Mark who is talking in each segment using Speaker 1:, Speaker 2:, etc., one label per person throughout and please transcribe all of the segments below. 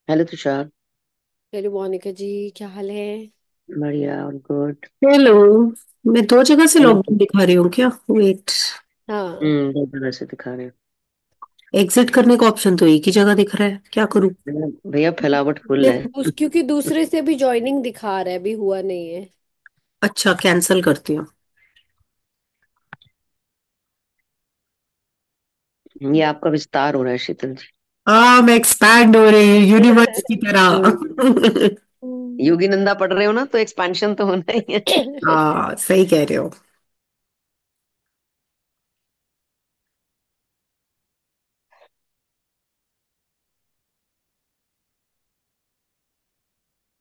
Speaker 1: Hello Tushar.
Speaker 2: Hello Monika जी। क्या हाल है?
Speaker 1: बढ़िया और गुड।
Speaker 3: हेलो। मैं दो जगह से
Speaker 1: हेलो।
Speaker 3: लॉगिन दिखा रही हूँ क्या? वेट।
Speaker 2: हाँ।
Speaker 1: दो तरह से दिखा रहे
Speaker 3: एग्जिट करने का ऑप्शन तो एक ही जगह दिख रहा है, क्या करूँ?
Speaker 1: हैं भैया, फैलावट फुल है।
Speaker 2: क्योंकि दूसरे से भी ज्वाइनिंग दिखा रहा है, अभी हुआ नहीं है।
Speaker 3: अच्छा, कैंसिल करती हूँ।
Speaker 1: ये आपका विस्तार हो रहा है शीतल जी।
Speaker 3: हाँ, मैं एक्सपैंड हो रही हूँ यूनिवर्स की
Speaker 1: हम्म,
Speaker 3: तरह।
Speaker 2: हम्म।
Speaker 1: योगी नंदा पढ़ रहे हो ना, तो एक्सपेंशन तो होना ही है।
Speaker 3: हाँ, सही कह रहे हो।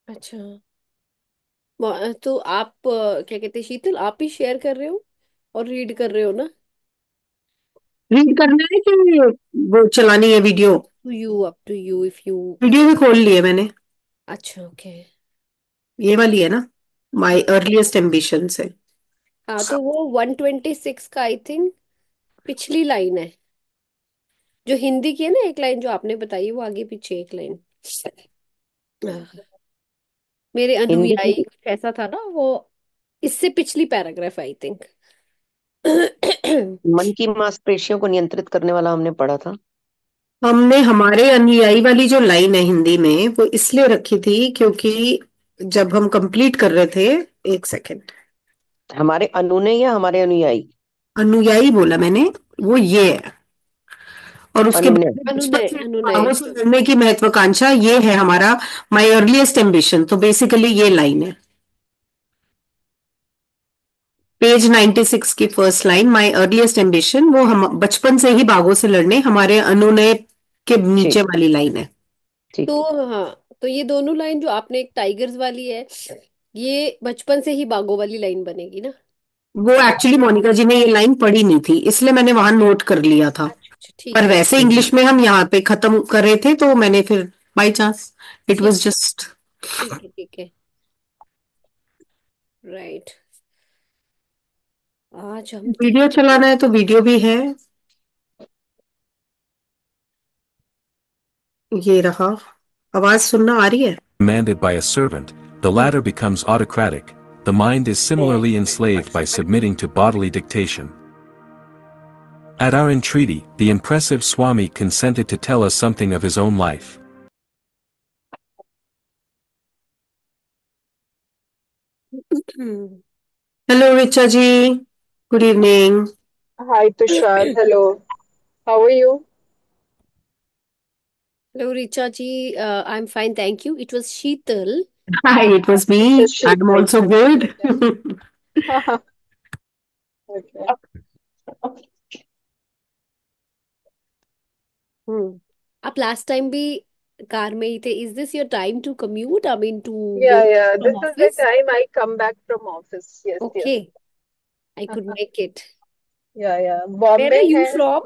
Speaker 2: अच्छा। तो आप क्या कहते हैं शीतल, आप ही शेयर कर रहे हो और रीड कर रहे हो ना?
Speaker 3: रीड करना है कि वो चलानी है video?
Speaker 2: Up to you if you.
Speaker 3: Video भी खोल ली है मैंने।
Speaker 2: अच्छा, ओके।
Speaker 3: ये वाली है ना? माई अर्लीस्ट एम्बिशन से।
Speaker 2: हाँ, तो वो 126 का आई थिंक पिछली लाइन है। जो हिंदी की है ना, एक लाइन जो आपने बताई, वो आगे पीछे एक लाइन। मेरे
Speaker 1: हिंदी
Speaker 2: अनुयायी
Speaker 1: की
Speaker 2: कुछ ऐसा था ना वो। इससे पिछली पैराग्राफ आई थिंक।
Speaker 1: मन की मांसपेशियों को नियंत्रित करने वाला हमने पढ़ा था।
Speaker 3: हमने हमारे अनुयायी वाली जो लाइन है हिंदी में वो इसलिए रखी थी क्योंकि जब हम कंप्लीट कर रहे थे। एक सेकेंड।
Speaker 1: हमारे अनु ने या हमारे अनुयायी?
Speaker 3: अनुयायी बोला मैंने। वो ये है। और उसके
Speaker 1: अनु ने।
Speaker 3: बाद में बचपन
Speaker 2: अनुनय
Speaker 3: से
Speaker 2: अनुनय।
Speaker 3: ख्वाबों से लड़ने की महत्वाकांक्षा ये है हमारा। माई अर्लीस्ट एम्बिशन, तो बेसिकली ये लाइन है। पेज 96 की फर्स्ट लाइन, माई अर्लीस्ट एम्बिशन, वो हम बचपन से ही बाघों से लड़ने हमारे अनुनय के नीचे
Speaker 1: ठीक।
Speaker 3: वाली लाइन है।
Speaker 1: ठीक
Speaker 2: तो
Speaker 1: है।
Speaker 2: हाँ, तो ये दोनों लाइन जो आपने, एक टाइगर्स वाली है, ये बचपन से ही बागों वाली लाइन बनेगी ना?
Speaker 3: वो एक्चुअली मोनिका जी ने ये लाइन पढ़ी नहीं थी, इसलिए मैंने वहां नोट कर लिया था।
Speaker 2: अच्छा अच्छा,
Speaker 3: पर
Speaker 2: ठीक है।
Speaker 3: वैसे इंग्लिश में हम यहाँ पे खत्म कर रहे थे तो मैंने फिर बाई चांस इट
Speaker 2: ठीक
Speaker 3: वाज जस्ट।
Speaker 2: ठीक है ठीक है। राइट। आज हम
Speaker 3: वीडियो चलाना है तो वीडियो भी है। ये रहा। आवाज सुनना आ रही है?
Speaker 4: Commanded by a servant, the latter becomes autocratic. The mind is similarly enslaved by submitting to bodily dictation. At our entreaty, the impressive Swami consented to tell us something of his own life.
Speaker 2: Hello
Speaker 3: hello Richa ji. Good evening.
Speaker 5: Hi Tushar, hello. How are you?
Speaker 2: Richa ji. I am fine, thank you. It was Sheetal.
Speaker 3: Hi, it was me.
Speaker 5: This is
Speaker 3: I am
Speaker 5: Sheetal.
Speaker 3: Also good.
Speaker 5: Okay.
Speaker 2: Hmm. आप last time भी car में ही थे? Is this your time to commute, I mean to go
Speaker 5: Yeah, yeah.
Speaker 2: From
Speaker 5: This is the
Speaker 2: office?
Speaker 5: time I come back from office. Yes, yes.
Speaker 2: Okay, I could make it.
Speaker 5: Yeah, yeah.
Speaker 2: Where are
Speaker 5: Bombay
Speaker 2: you
Speaker 5: है.
Speaker 2: From?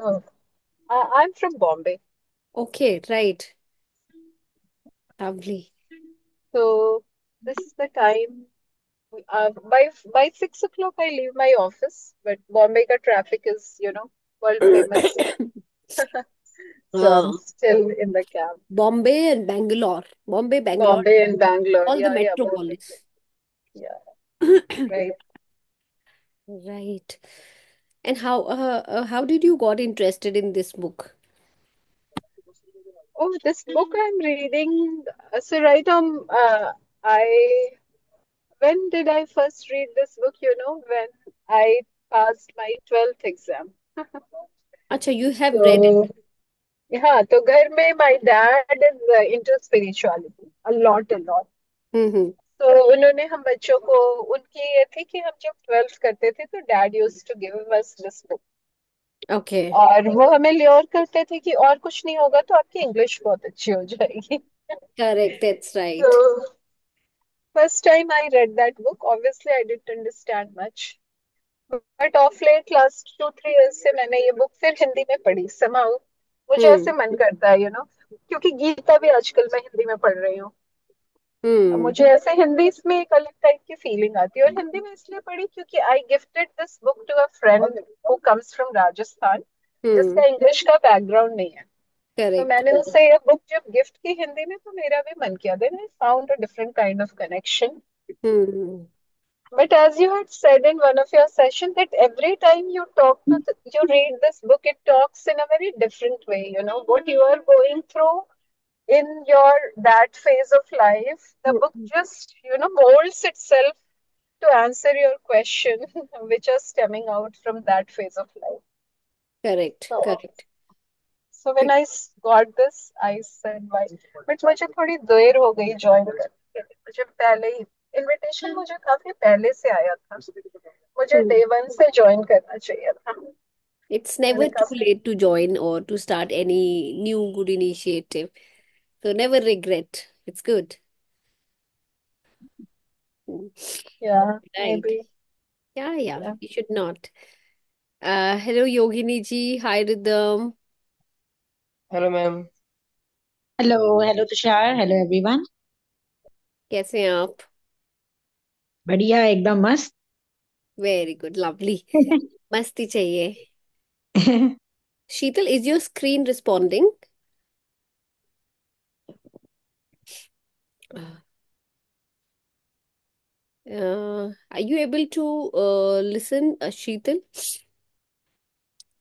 Speaker 5: Oh, I'm from Bombay.
Speaker 2: Okay, right. Lovely.
Speaker 5: So this is the time. By 6 o'clock I leave my office, but Bombay ka traffic is, world famous. So I'm
Speaker 2: हाँ,
Speaker 5: still in the cab.
Speaker 2: Bombay and Bangalore, Bombay Bangalore,
Speaker 5: Bombay and Bangalore.
Speaker 2: All the
Speaker 5: Yeah, yeah. Both the
Speaker 2: metropolis.
Speaker 5: places. Yeah, right.
Speaker 2: Right. And how did you got interested in this book?
Speaker 5: Oh, this book I'm reading. So right I when did I first read this book? When I passed my 12th exam.
Speaker 2: अच्छा, you have read it.
Speaker 5: So हाँ, तो घर में my dad is into spirituality a lot.
Speaker 2: हम्म।
Speaker 5: तो उन्होंने हम बच्चों को उनकी ये थी कि हम जब 12th करते थे तो dad used to give us this book
Speaker 2: okay.
Speaker 5: और वो हमें ल्योर करते थे कि और कुछ नहीं होगा तो आपकी इंग्लिश बहुत अच्छी हो जाएगी.
Speaker 2: Correct, that's right.
Speaker 5: So first time I read that book, obviously I didn't understand much. But of late, last 2-3 years से मैंने ये बुक फिर हिंदी में पढ़ी. Somehow मुझे ऐसे
Speaker 2: हम्म
Speaker 5: मन करता है, क्योंकि गीता भी आजकल मैं हिंदी में पढ़ रही हूँ. अब
Speaker 2: हम्म
Speaker 5: मुझे ऐसे हिंदी में एक अलग टाइप की फीलिंग आती है और हिंदी में इसलिए पढ़ी क्योंकि I gifted this book to a friend who comes from Rajasthan
Speaker 2: hmm.
Speaker 5: जिसका इंग्लिश का बैकग्राउंड नहीं है. तो
Speaker 2: करेक्ट।
Speaker 5: मैंने उससे ये बुक जब गिफ्ट की हिंदी में, तो मेरा भी मन किया, then I found a different kind of connection.
Speaker 2: Hmm.
Speaker 5: But as you had said in one of your sessions, that every time you you read this book, it talks in a very different way. You know what you are going through in your that phase of life. The book just molds itself to answer your question, which are stemming out from that phase of life.
Speaker 2: Correct
Speaker 5: So,
Speaker 2: correct.
Speaker 5: so when got this, I said, why? But मुझे थोड़ी देर हो गई join करके. मुझे पहले ही invitation मुझे काफी पहले से आया था. मुझे डे वन से ज्वाइन करना चाहिए था.
Speaker 2: It's never
Speaker 5: मैंने
Speaker 2: too
Speaker 5: काफी.
Speaker 2: late to join or to start any new good initiative. So never regret. It's good. Mm.
Speaker 5: Yeah,
Speaker 2: Right.
Speaker 5: maybe.
Speaker 2: Yeah, yeah.
Speaker 5: Yeah.
Speaker 2: You should not. Hello, Yogini ji. Hi, Rhythm.
Speaker 1: Hello ma'am.
Speaker 6: Hello hello Tushar, hello everyone.
Speaker 2: कैसे हैं आप?
Speaker 6: बढ़िया, एकदम मस्त।
Speaker 2: Very good. Lovely. मस्ती चाहिए. Sheetal, is your screen responding? Are you able to listen, Sheetal?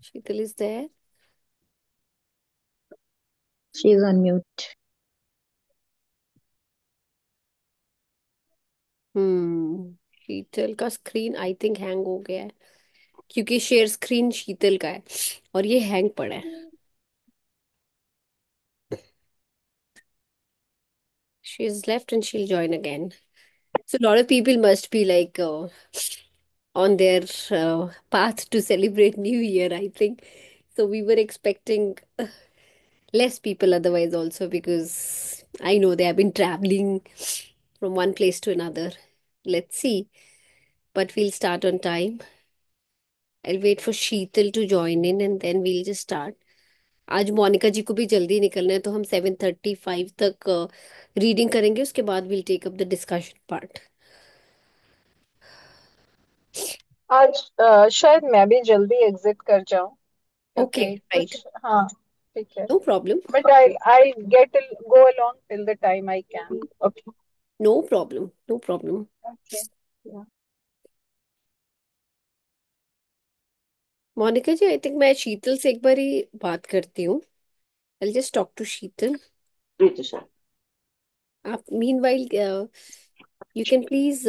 Speaker 2: Sheetal is there.
Speaker 6: She is on mute.
Speaker 2: Sheetal का screen I think hang हो गया है, क्योंकि शेयर स्क्रीन शीतल का है और ये हैंग पड़ा है. She is left and she'll join again. So a lot of people must be like on their path to celebrate New Year, I think. So we were expecting less people otherwise also, because I know they have been traveling from one place to another. Let's see. But we'll start on time. I'll wait for Sheetal to join in and then we'll just start. आज मोनिका जी को भी जल्दी निकलना है, तो हम 7:35 तक reading करेंगे, उसके बाद will take up the discussion part.
Speaker 5: आज शायद मैं भी जल्दी एग्जिट कर जाऊं,
Speaker 2: ओके,
Speaker 5: क्योंकि
Speaker 2: राइट.
Speaker 5: कुछ. हाँ, ठीक है.
Speaker 2: No problem.
Speaker 5: But I get go along till the time I can. Okay.
Speaker 2: No problem, no problem.
Speaker 5: Okay. Yeah.
Speaker 2: Monika ji, I think मैं शीतल से एक बार ही बात करती हूँ. I just talk to Sheetal.
Speaker 1: जी तुषार।
Speaker 2: आप meanwhile you can please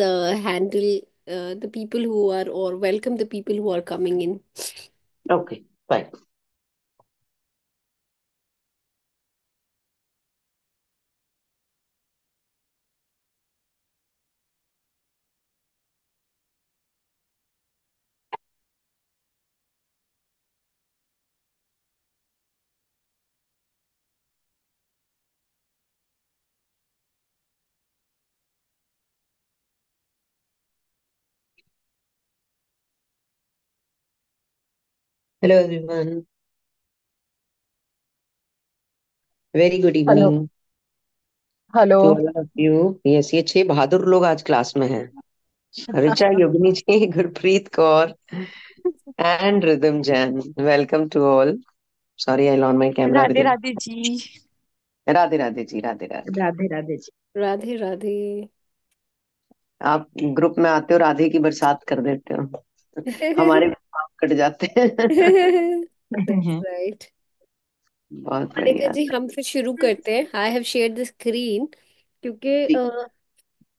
Speaker 2: handle the people who are, or welcome the people who are coming in.
Speaker 1: Okay bye. Hello everyone, very good
Speaker 5: hello.
Speaker 1: Evening
Speaker 5: hello.
Speaker 1: To all of you. Yes, ये 6 बहादुर लोग आज class में हैं। Richa, Yogini ji, Gurpreet Kaur and Ridham Jain. Welcome to all. Sorry, I on my camera
Speaker 6: Radhe
Speaker 1: because.
Speaker 6: Radhe ji.
Speaker 1: Radhe Radhe ji, Radhe Radhe.
Speaker 6: Radhe Radhe ji.
Speaker 2: Radhe Radhe.
Speaker 1: आप group में आते हो, राधे की बरसात कर देते हो। हमारे भी पाँव कट जाते हैं।
Speaker 2: That's right.
Speaker 1: बहुत
Speaker 2: अनिका
Speaker 1: बढ़िया।
Speaker 2: जी, हम फिर शुरू करते हैं. I have share the screen, क्योंकि
Speaker 1: ठीक,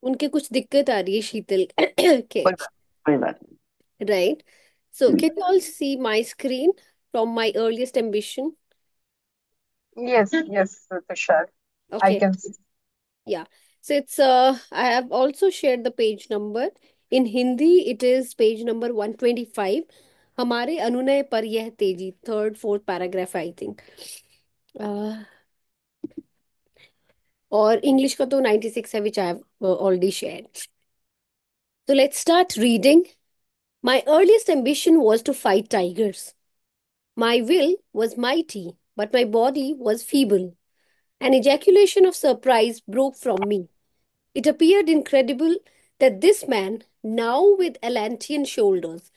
Speaker 2: उनके कुछ दिक्कत आ रही है शीतल के.
Speaker 1: कोई बात, कोई बात
Speaker 2: राइट. सो
Speaker 1: नहीं।
Speaker 2: Can you all see my screen from my earliest ambition?
Speaker 5: Yes, yes, Tushar. I
Speaker 2: okay.
Speaker 5: can see.
Speaker 2: Yeah. So it's I have also shared the page number. In Hindi it is page number 125. हमारे अनुनय पर यह तेजी, third fourth paragraph I think. और English का तो 96 है, which I have already shared. So let's start reading. My earliest ambition was to fight tigers. My will was mighty, but my body was feeble. An ejaculation of surprise broke from me. It appeared incredible that this man, now with Atlantean shoulders,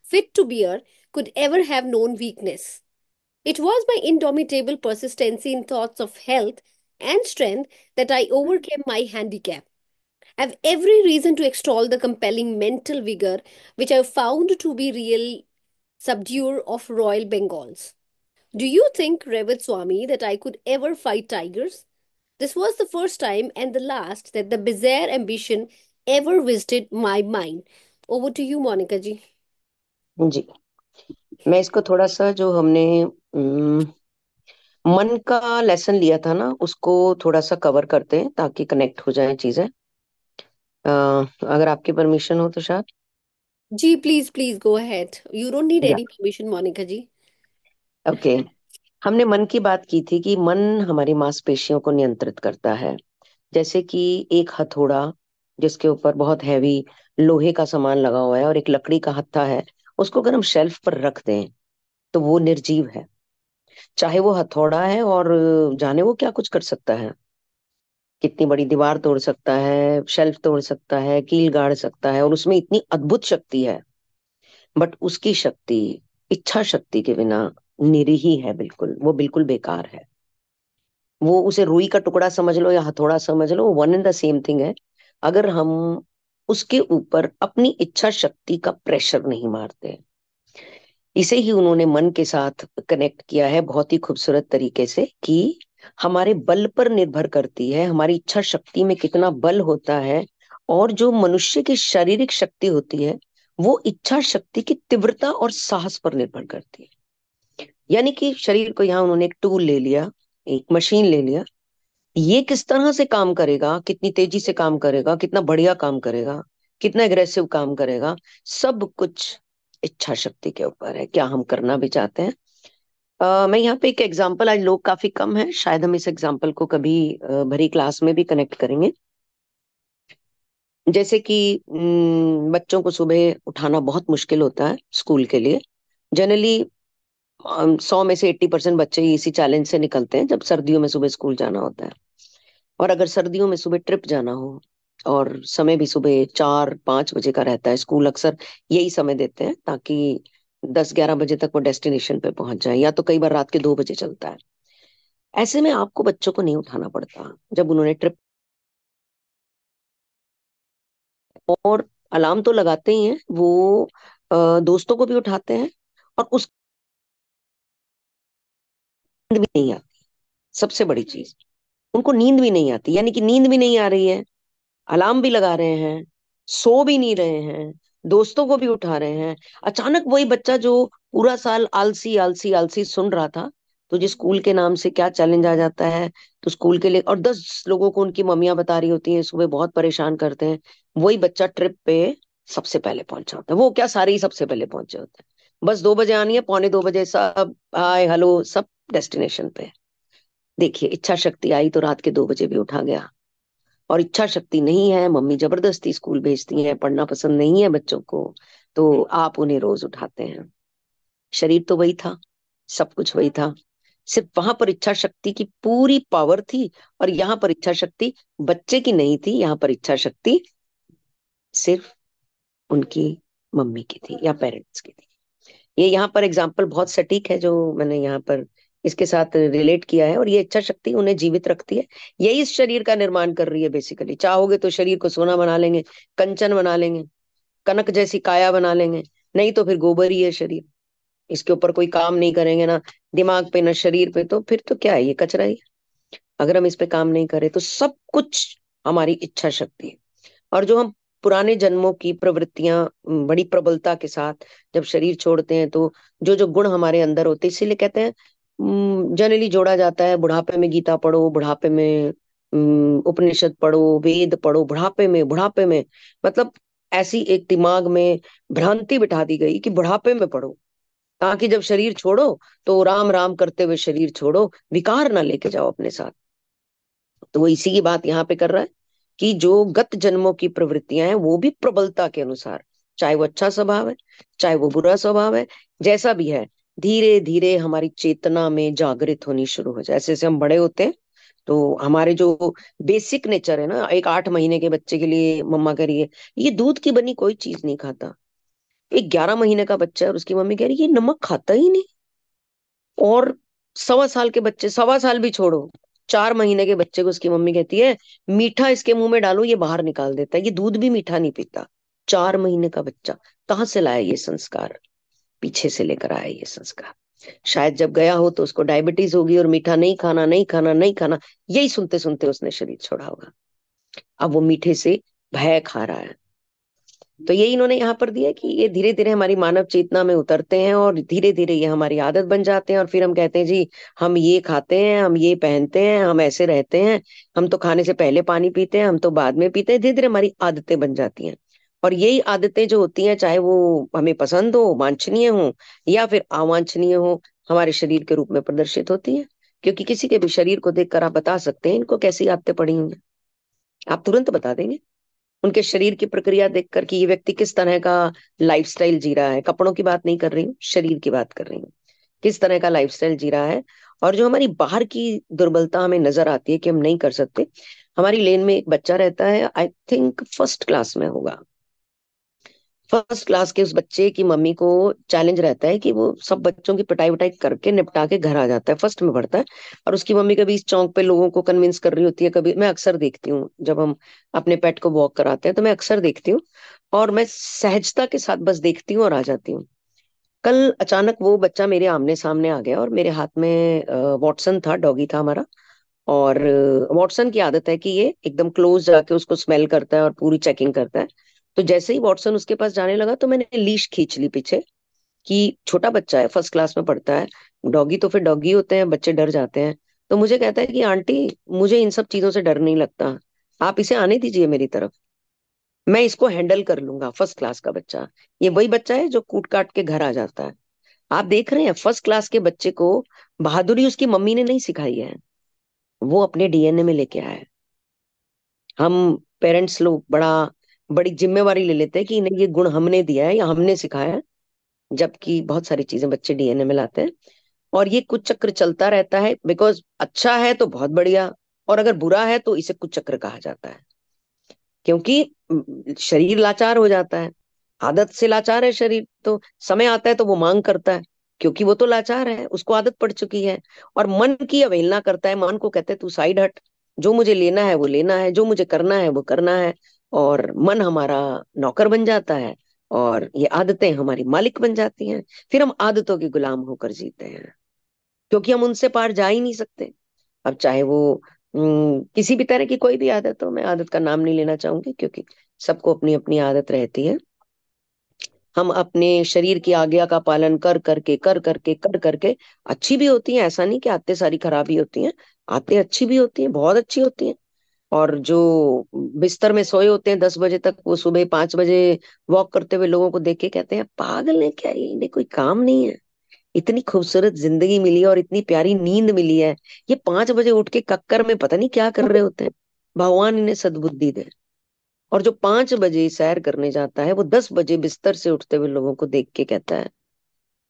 Speaker 2: fit to bear, could ever have known weakness. It was my indomitable persistency in thoughts of health and strength that I overcame my handicap. I have every reason to extol the compelling mental vigor which I have found to be real subduer of Royal Bengals. Do you think, Revat Swami, that I could ever fight tigers? This was the first time and the last that the bizarre ambition ever visited my mind. Over to you, Monica ji.
Speaker 1: जी, मैं इसको थोड़ा सा जो हमने मन का lesson लिया था ना, उसको थोड़ा सा कवर करते हैं ताकि कनेक्ट हो जाए चीजें। अगर आपकी परमिशन हो तो शायद।
Speaker 2: जी, please, please go ahead. You don't need
Speaker 1: या
Speaker 2: any permission, Monica ji.
Speaker 1: Okay, हमने मन की बात की थी कि मन हमारी मांसपेशियों को नियंत्रित करता है। जैसे कि एक हथौड़ा जिसके ऊपर बहुत हैवी लोहे का सामान लगा हुआ है और एक लकड़ी का हत्था है, उसको अगर हम शेल्फ पर रख दें तो वो निर्जीव है। चाहे वो हथौड़ा है और जाने वो क्या कुछ कर सकता है, कितनी बड़ी दीवार तोड़ सकता है, शेल्फ तोड़ सकता है, कील गाड़ सकता है, और उसमें इतनी अद्भुत शक्ति है। बट उसकी शक्ति इच्छा शक्ति के बिना निरीही है, बिल्कुल वो बिल्कुल बेकार है। वो उसे रुई का टुकड़ा समझ लो या हथौड़ा समझ लो, one and the same thing है। अगर हम उसके ऊपर अपनी इच्छा शक्ति का प्रेशर नहीं मारते। इसे ही उन्होंने मन के साथ कनेक्ट किया है बहुत ही खूबसूरत तरीके से कि हमारे बल पर निर्भर करती है, हमारी इच्छा शक्ति में कितना बल होता है। और जो मनुष्य की शारीरिक शक्ति होती है वो इच्छा शक्ति की तीव्रता और साहस पर निर्भर करती है। यानी कि शरीर को यहाँ उन्होंने एक टूल ले लिया, एक मशीन ले लिया, ये किस तरह से काम करेगा, कितनी तेजी से काम करेगा, कितना बढ़िया काम करेगा, कितना एग्रेसिव काम करेगा, सब कुछ इच्छा शक्ति के ऊपर है, क्या हम करना भी चाहते हैं। मैं यहाँ पे एक एग्जांपल, आज लोग काफी कम है, शायद हम इस एग्जांपल को कभी भरी क्लास में भी कनेक्ट करेंगे। जैसे कि बच्चों को सुबह उठाना बहुत मुश्किल होता है स्कूल के लिए। जनरली 100 में से 80% बच्चे इसी चैलेंज से निकलते हैं जब सर्दियों में सुबह स्कूल जाना होता है। और अगर सर्दियों में सुबह ट्रिप जाना हो और समय भी सुबह 4-5 बजे का रहता है, स्कूल अक्सर यही समय देते हैं ताकि 10-11 बजे तक वो डेस्टिनेशन पे पहुंच जाए, या तो कई बार रात के 2 बजे चलता है। ऐसे में आपको बच्चों को नहीं उठाना पड़ता जब उन्होंने ट्रिप, और अलार्म तो लगाते ही हैं वो, दोस्तों को भी उठाते हैं, और उस नींद भी नहीं आती। सबसे बड़ी चीज, उनको नींद भी नहीं आती, यानी कि नींद भी नहीं आ रही है, अलार्म भी लगा रहे हैं, सो भी नहीं रहे हैं, दोस्तों को भी उठा रहे हैं। अचानक वही बच्चा जो पूरा साल आलसी आलसी आलसी सुन रहा था, तुझे स्कूल के नाम से क्या चैलेंज आ जाता है, तो स्कूल के लिए, और 10 लोगों को उनकी मम्मियां बता रही होती हैं सुबह बहुत परेशान करते हैं, वही बच्चा ट्रिप पे सबसे पहले पहुंचा होता है। वो क्या, सारे ही सबसे पहले पहुंचे होते हैं, बस 2 बजे आनी है, 2:45 सब हाय हेलो सब डेस्टिनेशन पे है। देखिए, इच्छा शक्ति आई तो रात के 2 बजे भी उठा गया, और इच्छा शक्ति नहीं है, मम्मी जबरदस्ती स्कूल भेजती हैं, पढ़ना पसंद नहीं है बच्चों को, तो आप उन्हें रोज उठाते हैं। शरीर तो वही था, सब कुछ वही था, सिर्फ वहां पर इच्छा शक्ति की पूरी पावर थी, और यहाँ पर इच्छा शक्ति बच्चे की नहीं थी, यहाँ पर इच्छा शक्ति सिर्फ उनकी मम्मी की थी या पेरेंट्स की थी। ये यहाँ पर एग्जाम्पल बहुत सटीक है जो मैंने यहाँ पर इसके साथ रिलेट किया है, और ये इच्छा शक्ति उन्हें जीवित रखती है। यही इस शरीर का निर्माण कर रही है बेसिकली। चाहोगे तो शरीर को सोना बना लेंगे, कंचन बना लेंगे, कनक जैसी काया बना लेंगे, नहीं तो फिर गोबर ही है शरीर। इसके ऊपर कोई काम नहीं करेंगे, ना दिमाग पे ना शरीर पे, तो फिर तो क्या है, ये कचरा ही है। अगर हम इस पे काम नहीं करें तो सब कुछ हमारी इच्छा शक्ति है। और जो हम पुराने जन्मों की प्रवृत्तियां बड़ी प्रबलता के साथ जब शरीर छोड़ते हैं, तो जो जो गुण हमारे अंदर होते हैं, इसीलिए कहते हैं जनरली जोड़ा जाता है, बुढ़ापे में गीता पढ़ो, बुढ़ापे में उपनिषद पढ़ो, वेद पढ़ो, बुढ़ापे में, बुढ़ापे में। मतलब ऐसी एक दिमाग में भ्रांति बिठा दी गई कि बुढ़ापे में पढ़ो, ताकि जब शरीर छोड़ो तो राम राम करते हुए शरीर छोड़ो, विकार ना लेके जाओ अपने साथ। तो वो इसी की बात यहाँ पे कर रहा है कि जो गत जन्मों की प्रवृत्तियां हैं वो भी प्रबलता के अनुसार, चाहे वो अच्छा स्वभाव है चाहे वो बुरा स्वभाव है, जैसा भी है, धीरे धीरे हमारी चेतना में जागृत होनी शुरू हो जाए। जैसे जैसे हम बड़े होते हैं तो हमारे जो बेसिक नेचर है ना, एक 8 महीने के बच्चे के लिए मम्मा कह रही है ये दूध की बनी कोई चीज नहीं खाता, एक 11 महीने का बच्चा है और उसकी मम्मी कह रही है ये नमक खाता ही नहीं, और 1.25 साल के बच्चे, 1.25 साल भी छोड़ो, 4 महीने के बच्चे को उसकी मम्मी कहती है मीठा इसके मुंह में डालो ये बाहर निकाल देता है, ये दूध भी मीठा नहीं पीता। 4 महीने का बच्चा कहाँ से लाया ये संस्कार? पीछे से लेकर आया ये संस्कार। शायद जब गया हो तो उसको डायबिटीज होगी और मीठा नहीं खाना, नहीं खाना, नहीं खाना, यही सुनते सुनते उसने शरीर छोड़ा होगा। अब वो मीठे से भय खा रहा है। तो ये इन्होंने यहाँ पर दिया कि ये धीरे धीरे हमारी मानव चेतना में उतरते हैं और धीरे धीरे ये हमारी आदत बन जाते हैं, और फिर हम कहते हैं जी हम ये खाते हैं, हम ये पहनते हैं, हम ऐसे रहते हैं, हम तो खाने से पहले पानी पीते हैं, हम तो बाद में पीते हैं। धीरे धीरे हमारी आदतें बन जाती हैं, और यही आदतें जो होती हैं, चाहे वो हमें पसंद हो, वांछनीय हो या फिर अवांछनीय हो, हमारे शरीर के रूप में प्रदर्शित होती है। क्योंकि किसी के भी शरीर को देखकर आप बता सकते हैं इनको कैसी आदतें पड़ी हुई हैं, आप तुरंत बता देंगे। उनके शरीर की प्रक्रिया देखकर कि ये व्यक्ति किस तरह का लाइफस्टाइल जी रहा है, कपड़ों की बात नहीं कर रही हूँ, शरीर की बात कर रही हूँ, किस तरह का लाइफस्टाइल जी रहा है। और जो हमारी बाहर की दुर्बलता हमें नजर आती है कि हम नहीं कर सकते। हमारी लेन में एक बच्चा रहता है, आई थिंक फर्स्ट क्लास में होगा। फर्स्ट क्लास के उस बच्चे की मम्मी को चैलेंज रहता है कि वो सब बच्चों की पिटाई विटाई करके निपटा के घर आ जाता है, फर्स्ट में पढ़ता है। और उसकी मम्मी कभी इस चौक पे लोगों को कन्विंस कर रही होती है, कभी मैं अक्सर देखती हूँ जब हम अपने पेट को वॉक कराते हैं, तो मैं अक्सर देखती हूँ और मैं सहजता के साथ बस देखती हूँ और आ जाती हूँ। कल अचानक वो बच्चा मेरे आमने सामने आ गया और मेरे हाथ में वॉटसन था, डॉगी था हमारा। और वॉटसन की आदत है कि ये एकदम क्लोज जाके उसको स्मेल करता है और पूरी चेकिंग करता है। तो जैसे ही वॉटसन उसके पास जाने लगा तो मैंने लीश खींच ली पीछे, कि छोटा बच्चा है, फर्स्ट क्लास में पढ़ता है, डॉगी तो फिर डॉगी होते हैं, बच्चे डर जाते हैं। तो मुझे कहता है कि आंटी मुझे इन सब चीजों से डर नहीं लगता, आप इसे आने दीजिए मेरी तरफ, मैं इसको हैंडल कर लूंगा। फर्स्ट क्लास का बच्चा, ये वही बच्चा है जो कूट काट के घर आ जाता है। आप देख रहे हैं फर्स्ट क्लास के बच्चे को बहादुरी उसकी मम्मी ने नहीं सिखाई है, वो अपने डीएनए में लेके आया है। हम पेरेंट्स लोग बड़ी जिम्मेवारी ले लेते हैं कि नहीं ये गुण हमने दिया है या हमने सिखाया है, जबकि बहुत सारी चीजें बच्चे डीएनए में लाते हैं। और ये कुछ चक्र चलता रहता है, बिकॉज अच्छा है तो बहुत बढ़िया, और अगर बुरा है तो इसे कुछ चक्र कहा जाता है। क्योंकि शरीर लाचार हो जाता है, आदत से लाचार है शरीर, तो समय आता है तो वो मांग करता है, क्योंकि वो तो लाचार है, उसको आदत पड़ चुकी है। और मन की अवहेलना करता है, मन को कहते हैं तू साइड हट, जो मुझे लेना है वो लेना है, जो मुझे करना है वो करना है। और मन हमारा नौकर बन जाता है और ये आदतें हमारी मालिक बन जाती हैं। फिर हम आदतों के गुलाम होकर जीते हैं, क्योंकि हम उनसे पार जा ही नहीं सकते। अब चाहे वो किसी भी तरह की कोई भी आदत हो, मैं आदत का नाम नहीं लेना चाहूंगी क्योंकि सबको अपनी अपनी आदत रहती है। हम अपने शरीर की आज्ञा का पालन कर करके अच्छी भी होती है, ऐसा नहीं कि आते सारी खराबी होती है, आते अच्छी भी होती है, बहुत अच्छी होती है। और जो बिस्तर में सोए होते हैं 10 बजे तक, वो सुबह 5 बजे वॉक करते हुए लोगों को देख के कहते हैं पागल है क्या ये, इन्हें कोई काम नहीं है, इतनी खूबसूरत जिंदगी मिली है और इतनी प्यारी नींद मिली है, ये 5 बजे उठ के कक्कर में पता नहीं क्या कर रहे होते हैं, भगवान इन्हें सद्बुद्धि दे। और जो 5 बजे सैर करने जाता है वो 10 बजे बिस्तर से उठते हुए लोगों को देख के कहता है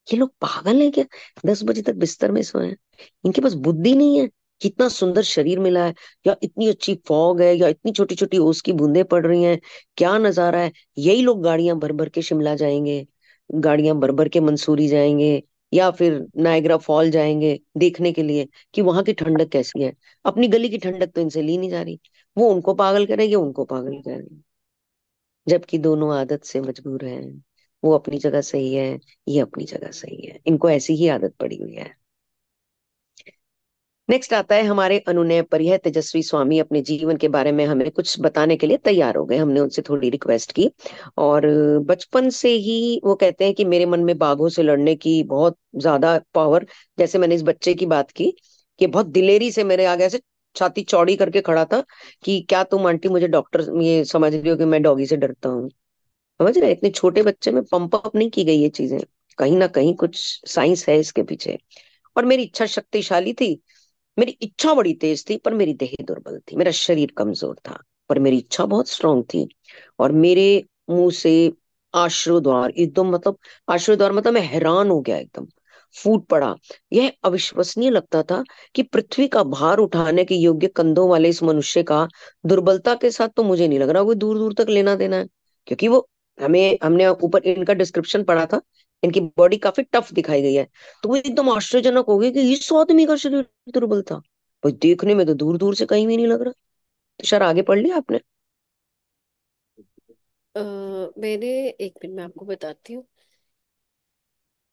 Speaker 1: ये लोग पागल हैं क्या, 10 बजे तक बिस्तर में सोए हैं, इनके पास बुद्धि नहीं है, कितना सुंदर शरीर मिला है, या इतनी अच्छी फॉग है, या इतनी छोटी छोटी ओस की बूंदें पड़ रही हैं, क्या नजारा है। यही लोग गाड़ियां भर भर के शिमला जाएंगे, गाड़ियां भर भर के मंसूरी जाएंगे, या फिर नायग्रा फॉल जाएंगे देखने के लिए कि वहां की ठंडक कैसी है। अपनी गली की ठंडक तो इनसे ली नहीं जा रही, वो उनको पागल करेंगे, उनको पागल करेंगे, जबकि दोनों आदत से मजबूर हैं। वो अपनी जगह सही है, ये अपनी जगह सही है, इनको ऐसी ही आदत पड़ी हुई है। नेक्स्ट आता है हमारे अनुनय परिह तेजस्वी स्वामी, अपने जीवन के बारे में हमें कुछ बताने के लिए तैयार हो गए, हमने उनसे थोड़ी रिक्वेस्ट की। और बचपन से ही वो कहते हैं कि मेरे मन में बाघों से लड़ने की बहुत ज्यादा पावर, जैसे मैंने इस बच्चे की बात की कि बहुत दिलेरी से मेरे आगे ऐसे छाती चौड़ी करके खड़ा था कि क्या तुम आंटी मुझे डॉक्टर ये समझ रही हो कि मैं डॉगी से डरता हूँ। समझ रहे हैं? इतने छोटे बच्चे में पंप अप नहीं की गई ये चीजें, कहीं ना कहीं कुछ साइंस है इसके पीछे। और मेरी इच्छा शक्तिशाली थी, मेरी इच्छा बड़ी तेज थी, पर मेरी देह दुर्बल थी, मेरा शरीर कमजोर था, पर मेरी इच्छा बहुत स्ट्रांग थी। और मेरे मुंह से आश्रु द्वार एकदम, मतलब आश्रु द्वार मतलब मैं हैरान हो गया, एकदम फूट पड़ा। यह अविश्वसनीय लगता था कि पृथ्वी का भार उठाने के योग्य कंधों वाले इस मनुष्य का दुर्बलता के साथ तो मुझे नहीं लग रहा कोई दूर दूर तक लेना देना है। क्योंकि वो हमने ऊपर इनका डिस्क्रिप्शन पढ़ा था इनकी बॉडी काफी टफ दिखाई गई है, तो वो एकदम आश्चर्यजनक हो गई कि इस आदमी का शरीर दुर्बल था। भाई देखने में तो दूर दूर से कहीं भी नहीं लग रहा। तो सर आगे पढ़ लिया आपने?
Speaker 2: मैंने एक मिनट में आपको बताती हूँ।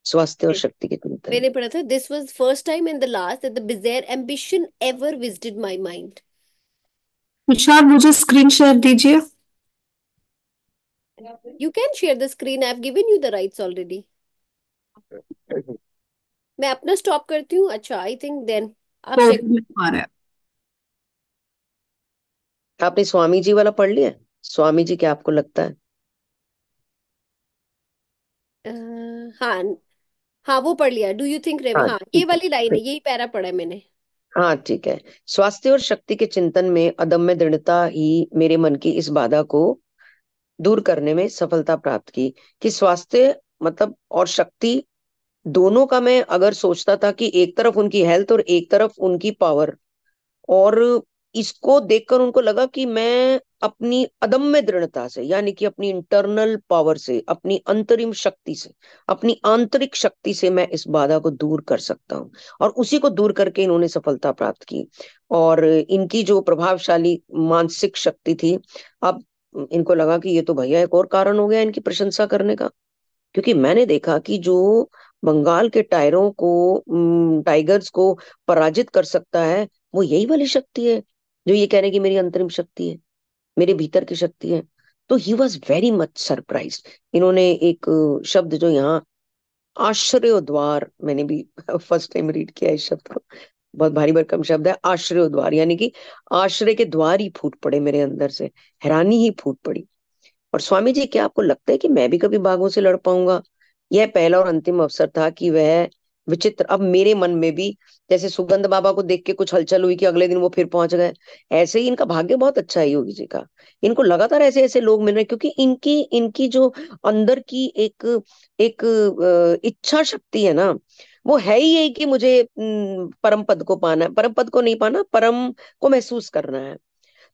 Speaker 1: स्वास्थ्य और शक्ति के चिंतन।
Speaker 2: मैंने पढ़ा था, this was first time and the last that the bizarre ambition ever visited my mind.
Speaker 3: Tushar मुझे स्क्रीन शेयर दीजिए।
Speaker 2: You can share the screen, I have given you the rights already. मैं अपना स्टॉप करती हूँ। अच्छा, आई थिंक देन आप
Speaker 3: तो
Speaker 2: check.
Speaker 3: आ रहा है।
Speaker 1: आपने स्वामी जी वाला पढ़ लिया? स्वामी जी क्या आपको लगता है?
Speaker 2: हाँ हाँ, वो पढ़ लिया। डू यू थिंक
Speaker 1: हाँ
Speaker 2: हाँ, ये
Speaker 1: ठीक है।
Speaker 2: वाली लाइन है, यही पैरा पढ़ा है मैंने।
Speaker 1: हाँ ठीक है। स्वास्थ्य और शक्ति के चिंतन में अदम्य दृढ़ता ही मेरे मन की इस बाधा को दूर करने में सफलता प्राप्त की। कि स्वास्थ्य मतलब और शक्ति दोनों का मैं अगर सोचता था कि एक तरफ उनकी हेल्थ और एक तरफ उनकी पावर, और इसको देखकर उनको लगा कि मैं अपनी अदम्य दृढ़ता से, यानी कि अपनी इंटरनल पावर से, अपनी अंतरिम शक्ति से, अपनी आंतरिक शक्ति से मैं इस बाधा को दूर कर सकता हूँ। और उसी को दूर करके इन्होंने सफलता प्राप्त की। और इनकी जो प्रभावशाली मानसिक शक्ति थी, अब इनको लगा कि ये तो भैया एक और कारण हो गया इनकी प्रशंसा करने का। क्योंकि मैंने देखा कि जो बंगाल के टाइगर्स को पराजित कर सकता है, वो यही वाली शक्ति है जो ये कह रहे हैं कि मेरी अंतरिम शक्ति है, मेरे भीतर की शक्ति है। तो he was very much surprise. इन्होंने एक शब्द जो यहाँ आश्रय द्वार, मैंने भी फर्स्ट टाइम रीड किया इस शब्द को, बहुत भारी भरकम शब्द है आश्रय द्वार, यानी कि आश्रय के द्वार ही फूट पड़े मेरे अंदर से, हैरानी ही फूट पड़ी। और स्वामी जी क्या आपको लगता है कि मैं भी कभी बाघों से लड़ पाऊंगा? यह पहला और अंतिम अवसर था कि वह विचित्र अब मेरे मन में भी, जैसे सुगंध बाबा को देख के कुछ हलचल हुई कि अगले दिन वो फिर पहुंच गए, ऐसे ही इनका भाग्य बहुत अच्छा है योगी जी का। इनको लगातार ऐसे ऐसे लोग मिल रहे हैं, क्योंकि इनकी इनकी जो अंदर की एक एक इच्छा शक्ति है ना, वो है ही यही कि मुझे परम पद को पाना है, परम पद को नहीं पाना, परम को महसूस करना है।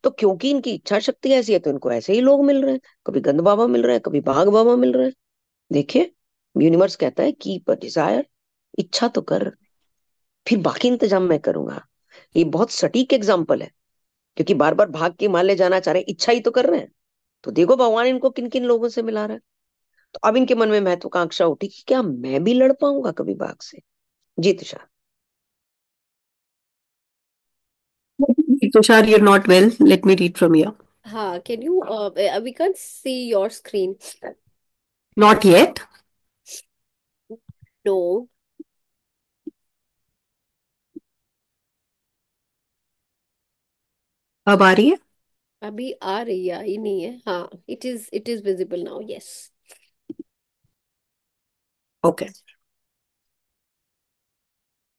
Speaker 1: तो क्योंकि इनकी इच्छा शक्ति ऐसी है, तो इनको ऐसे ही लोग मिल रहे हैं, कभी गंध बाबा मिल रहे हैं, कभी बाघ बाबा मिल रहे हैं। देखिए, यूनिवर्स कहता है कीप अ डिजायर, इच्छा तो कर, फिर बाकी इंतजाम मैं करूंगा। ये बहुत सटीक एग्जाम्पल है, क्योंकि बार बार भाग के हिमालय जाना चाह रहे हैं, इच्छा ही तो कर रहे हैं। तो देखो भगवान इनको किन किन लोगों से मिला रहा है। तो अब इनके मन में महत्वाकांक्षा उठी कि क्या मैं भी लड़ पाऊंगा कभी बाघ से? जी Tushar.
Speaker 3: Tushar, you're not well. Let me read from here.
Speaker 2: हाँ, can you, we can see your screen.
Speaker 3: Not yet.
Speaker 2: No.
Speaker 3: अब आ रही है?
Speaker 2: अभी आ रही है, आई नहीं है। हाँ, it is visible now, yes.
Speaker 3: Okay.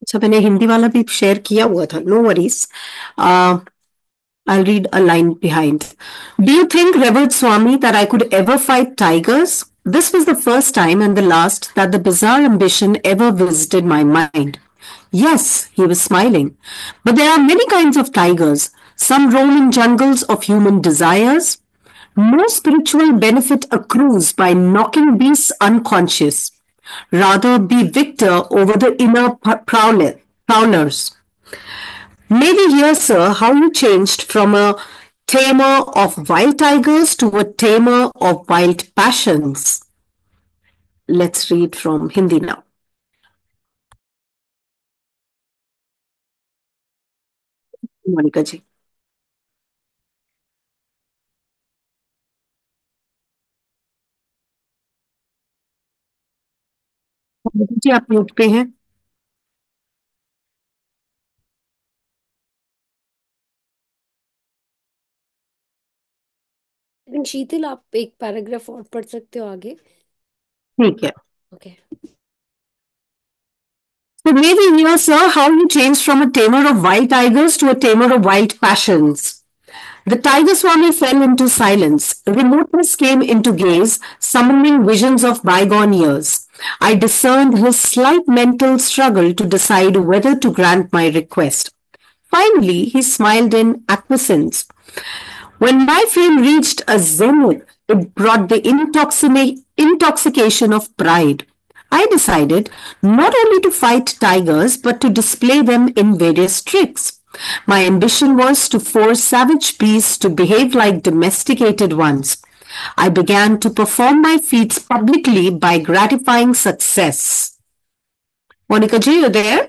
Speaker 3: अच्छा, मैंने हिंदी वाला भी शेयर किया हुआ था, no worries. I'll read a line behind. Do you think, Revered Swami, that I could ever fight tigers? This was the first time and the last that the bizarre ambition ever visited my mind. Yes, he was smiling. But there are many kinds of tigers. Some roam in jungles of human desires. No spiritual benefit accrues by knocking beasts unconscious. Rather, be victor over the inner prowlers. May we hear, sir, how you changed from a tamer of wild tigers to a tamer of wild passions. Let's read from Hindi now. Monika ji, Monika ji आप mute पे हैं।
Speaker 2: शीतल, आप एक paragraph और पढ़ सकते हो आगे।
Speaker 3: ठीक है।
Speaker 2: Okay.
Speaker 3: So may we hear, sir, how you changed from a tamer of wild tigers to a tamer of wild passions. The Tiger Swami fell into silence. Remoteness came into gaze, summoning visions of bygone years. I discerned his slight mental struggle to decide whether to grant my request. Finally, he smiled in acquiescence. When my flame reached a zenith, it brought the intoxication of pride. I decided not only to fight tigers but to display them in various tricks. My ambition was to force savage beasts to behave like domesticated ones. I began to perform my feats publicly by gratifying success. Monica Ji, you there?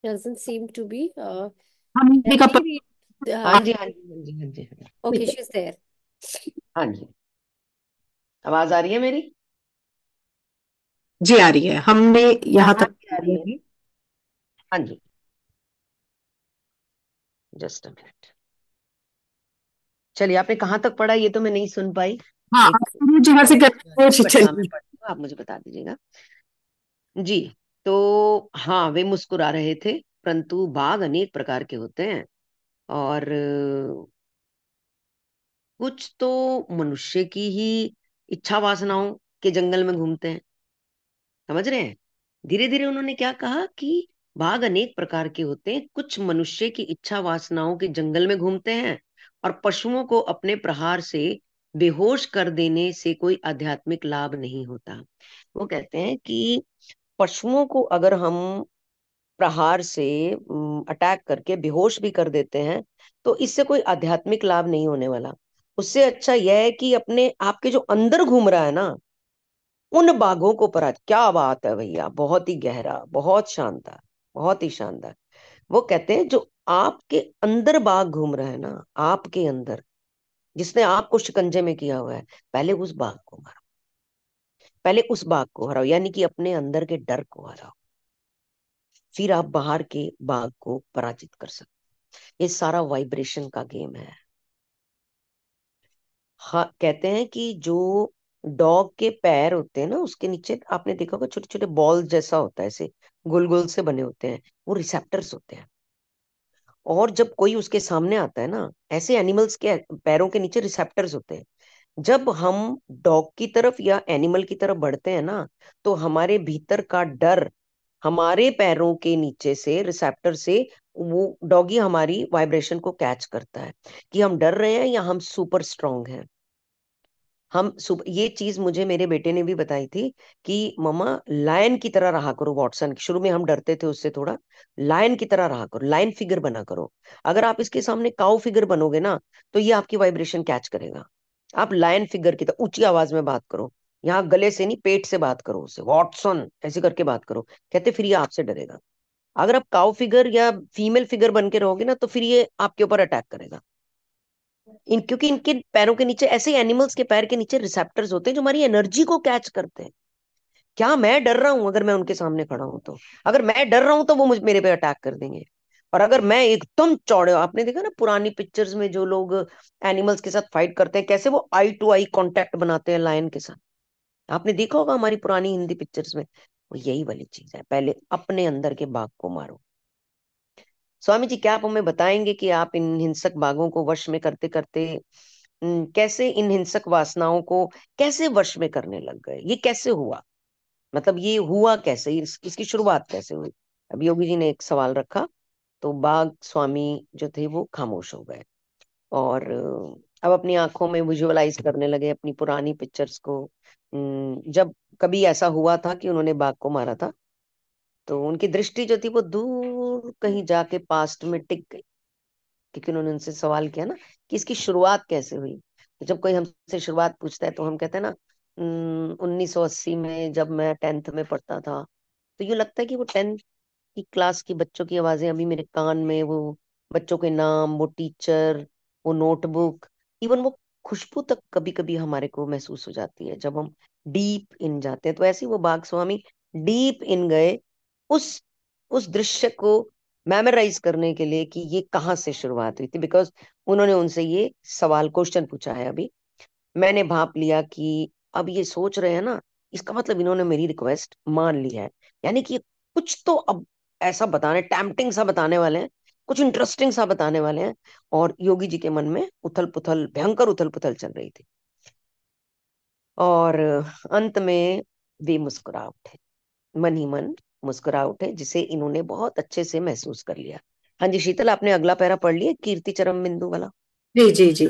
Speaker 2: Doesn't seem to be.
Speaker 3: Monica,
Speaker 2: Let me read.
Speaker 1: हाँ जी, हाँ जी, हाँ जी, हाँ जी, हाँ जी।
Speaker 2: Okay, she's there.
Speaker 1: हाँ जी, आवाज आ रही है मेरी?
Speaker 3: जी आ रही है, हमने यहाँ
Speaker 1: हाँ
Speaker 3: तक
Speaker 1: जी, आ रही है। हाँ जी, जस्ट अ मिनट। चलिए, आपने कहाँ तक पढ़ा ये तो मैं नहीं सुन पाई।
Speaker 3: हाँ,
Speaker 1: एक
Speaker 3: जहाँ से
Speaker 1: कक्षा में
Speaker 3: चलिए।
Speaker 1: पढ़ती हूँ, आप मुझे बता दीजिएगा जी। तो हाँ, वे मुस्कुरा रहे थे, परंतु बाघ अनेक प्रकार के होते हैं और कुछ तो मनुष्य की ही इच्छा वासनाओं के जंगल में घूमते हैं। समझ रहे हैं? धीरे धीरे उन्होंने क्या कहा कि बाघ अनेक प्रकार के होते हैं, कुछ मनुष्य की इच्छा वासनाओं के जंगल में घूमते हैं और पशुओं को अपने प्रहार से बेहोश कर देने से कोई आध्यात्मिक लाभ नहीं होता। वो कहते हैं कि पशुओं को अगर हम प्रहार से अटैक करके बेहोश भी कर देते हैं तो इससे कोई आध्यात्मिक लाभ नहीं होने वाला। उससे अच्छा यह है कि अपने आपके जो अंदर घूम रहा है ना, उन बाघों को परा। क्या बात है भैया, बहुत ही गहरा, बहुत शानदार, बहुत ही शानदार। वो कहते हैं जो आपके अंदर बाघ घूम रहा है ना, आपके अंदर, जिसने आपको शिकंजे में किया हुआ है, पहले उस बाघ को मारो, पहले उस बाघ को हराओ, यानी कि अपने अंदर के डर को हराओ, फिर आप बाहर के बाघ को पराजित कर सकते। ये सारा वाइब्रेशन का गेम है। हाँ, कहते हैं कि जो डॉग के पैर होते हैं ना, उसके नीचे आपने देखा होगा छोटे छोटे बॉल जैसा होता है, ऐसे गोल गोल से बने होते हैं, वो रिसेप्टर्स होते हैं। और जब कोई उसके सामने आता है ना, ऐसे एनिमल्स के पैरों के नीचे रिसेप्टर्स होते हैं। जब हम डॉग की तरफ या एनिमल की तरफ बढ़ते हैं ना, तो हमारे भीतर का डर हमारे पैरों के नीचे से रिसेप्टर से, वो डॉगी हमारी वाइब्रेशन को कैच करता है कि हम डर रहे हैं या हम सुपर स्ट्रांग हैं। ये चीज मुझे मेरे बेटे ने भी बताई थी कि मम्मा, लायन की तरह रहा करो वॉटसन। शुरू में हम डरते थे उससे थोड़ा। लायन की तरह रहा करो, लायन फिगर बना करो। अगर आप इसके सामने काउ फिगर बनोगे ना, तो ये आपकी वाइब्रेशन कैच करेगा। आप लायन फिगर की तरह ऊंची आवाज में बात करो, यहाँ गले से नहीं पेट से बात करो उससे, वॉटसन ऐसे करके बात करो। कहते फिर ये आपसे डरेगा। अगर आप काउ फिगर या फीमेल फिगर बन के रहोगे ना, तो फिर ये आपके ऊपर अटैक करेगा। क्योंकि इनके पैरों के नीचे, ऐसे एनिमल्स के पैर के नीचे रिसेप्टर्स होते हैं जो हमारी एनर्जी को कैच करते हैं। क्या मैं डर रहा हूं अगर मैं उनके सामने खड़ा हूं तो? अगर मैं डर रहा हूं तो वो मेरे पे अटैक कर देंगे। और अगर मैं एकदम चौड़े, आपने देखा ना पुरानी पिक्चर्स में जो लोग एनिमल्स के साथ फाइट करते हैं, कैसे वो आई टू आई कांटेक्ट बनाते हैं लायन के साथ। आपने देखा होगा हमारी पुरानी हिंदी पिक्चर्स में। वो यही वाली चीज है, पहले अपने अंदर के बाघ को मारो। स्वामी जी, क्या आप हमें बताएंगे कि आप इन हिंसक बाघों को वश में करते करते कैसे इन हिंसक वासनाओं को कैसे वश में करने लग गए? ये कैसे हुआ? मतलब ये हुआ कैसे, इसकी शुरुआत कैसे हुई? अब योगी जी ने एक सवाल रखा, तो बाघ स्वामी जो थे वो खामोश हो गए और अब अपनी आंखों में विजुअलाइज करने लगे अपनी पुरानी पिक्चर्स को। जब कभी ऐसा हुआ था कि उन्होंने बाघ को मारा था, तो उनकी दृष्टि जो थी वो दूर कहीं जाके पास्ट में टिक गई। क्योंकि उन्होंने उनसे सवाल किया ना कि इसकी शुरुआत कैसे हुई। तो जब कोई हमसे शुरुआत पूछता है तो हम कहते हैं ना, 1980 में जब मैं 10th में पढ़ता था, तो यूं लगता है कि वो 10th की क्लास की बच्चों की आवाजें अभी मेरे कान में, वो बच्चों के नाम, वो टीचर, वो नोटबुक, इवन वो खुशबू तक कभी कभी हमारे को महसूस हो जाती है जब हम डीप इन जाते हैं। तो ऐसे ही वो बाग स्वामी डीप इन गए उस उस दृश्य को मेमोराइज करने के लिए कि ये कहाँ से शुरुआत हुई थी। बिकॉज उन्होंने उनसे ये सवाल, क्वेश्चन पूछा है अभी। मैंने भाप लिया कि अब ये सोच रहे हैं ना, इसका मतलब इन्होंने मेरी रिक्वेस्ट मान ली है। यानी कि कुछ तो अब ऐसा बताने, टैम्पटिंग सा बताने वाले हैं, कुछ इंटरेस्टिंग सा बताने वाले हैं। और योगी जी के मन में उथल पुथल, भयंकर उथल पुथल चल रही थी। और अंत में वे मुस्कुरा उठे, मन ही मन मुस्कुरा उठे, जिसे इन्होंने बहुत अच्छे से महसूस कर लिया। हाँ जी शीतल, आपने अगला पैरा पढ़ लिया, कीर्ति चरम बिंदु वाला?
Speaker 3: जी जी जी।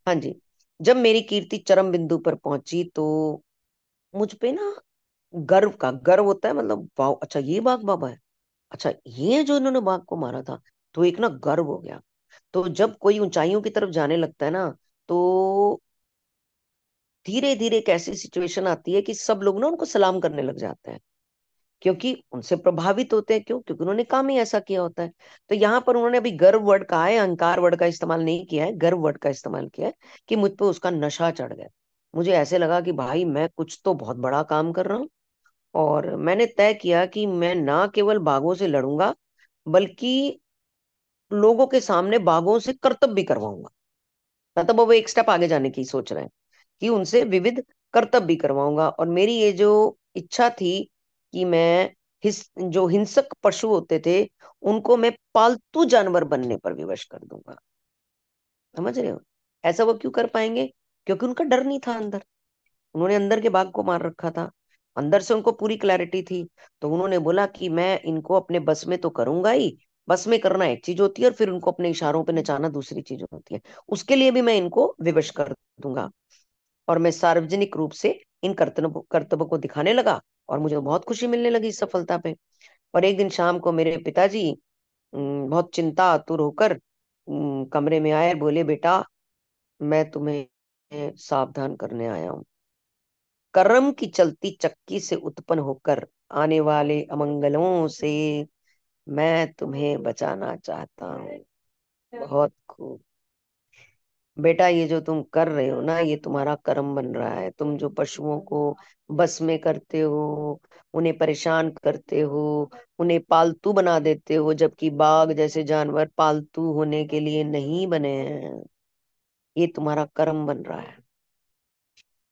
Speaker 1: हाँ जी। जब मेरी कीर्ति चरम बिंदु पर पहुंची तो मुझ पे ना गर्व होता है, मतलब वाह, अच्छा ये बाघ बाबा है, अच्छा ये जो इन्होंने बाघ को मारा था, तो एक ना गर्व हो गया। तो जब कोई ऊंचाइयों की तरफ जाने लगता है ना, तो धीरे धीरे एक ऐसी सिचुएशन आती है कि सब लोग ना उनको सलाम करने लग जाते हैं, क्योंकि उनसे प्रभावित होते हैं। क्यों? क्योंकि उन्होंने काम ही ऐसा किया होता है। तो यहाँ पर उन्होंने अभी गर्व वर्ड कहा है, अहंकार वर्ड का इस्तेमाल नहीं किया है, गर्व वर्ड का इस्तेमाल किया है कि मुझ पे उसका नशा चढ़ गया। मुझे ऐसे लगा कि भाई मैं कुछ तो बहुत बड़ा काम कर रहा हूँ, और मैंने तय किया कि मैं ना केवल बाघों से लड़ूंगा, बल्कि लोगों के सामने बाघों से कर्तव्य भी करवाऊंगा। मतलब वो एक स्टेप आगे जाने की सोच रहे हैं कि उनसे विविध कर्तव्य भी करवाऊंगा। और मेरी ये जो इच्छा थी कि मैं जो हिंसक पशु होते थे, उनको मैं पालतू जानवर बनने पर विवश कर दूंगा। समझ रहे हो? ऐसा वो क्यों कर पाएंगे? क्योंकि उनका डर नहीं था अंदर। उन्होंने अंदर के बाघ को मार रखा था, अंदर से उनको पूरी क्लैरिटी थी। तो उन्होंने बोला कि मैं इनको अपने बस में तो करूंगा ही, बस में करना एक चीज होती है और फिर उनको अपने इशारों पे नचाना दूसरी चीज होती है। उसके लिए भी मैं इनको विवश कर दूंगा। और मैं सार्वजनिक रूप से इन कर्तव्यों को दिखाने लगा, और मुझे बहुत खुशी मिलने लगी इस सफलता पे। और एक दिन शाम को मेरे पिताजी बहुत चिंता आतुर होकर कमरे में आए, बोले बेटा मैं तुम्हें सावधान करने आया हूँ। कर्म की चलती चक्की से उत्पन्न होकर आने वाले अमंगलों से मैं तुम्हें बचाना चाहता हूँ। बहुत खूब बेटा, ये जो तुम कर रहे हो ना, ये तुम्हारा कर्म बन रहा है। तुम जो पशुओं को बस में करते हो, उन्हें परेशान करते हो, उन्हें पालतू बना देते हो, जबकि बाघ जैसे जानवर पालतू होने के लिए नहीं बने हैं। ये तुम्हारा कर्म बन रहा है,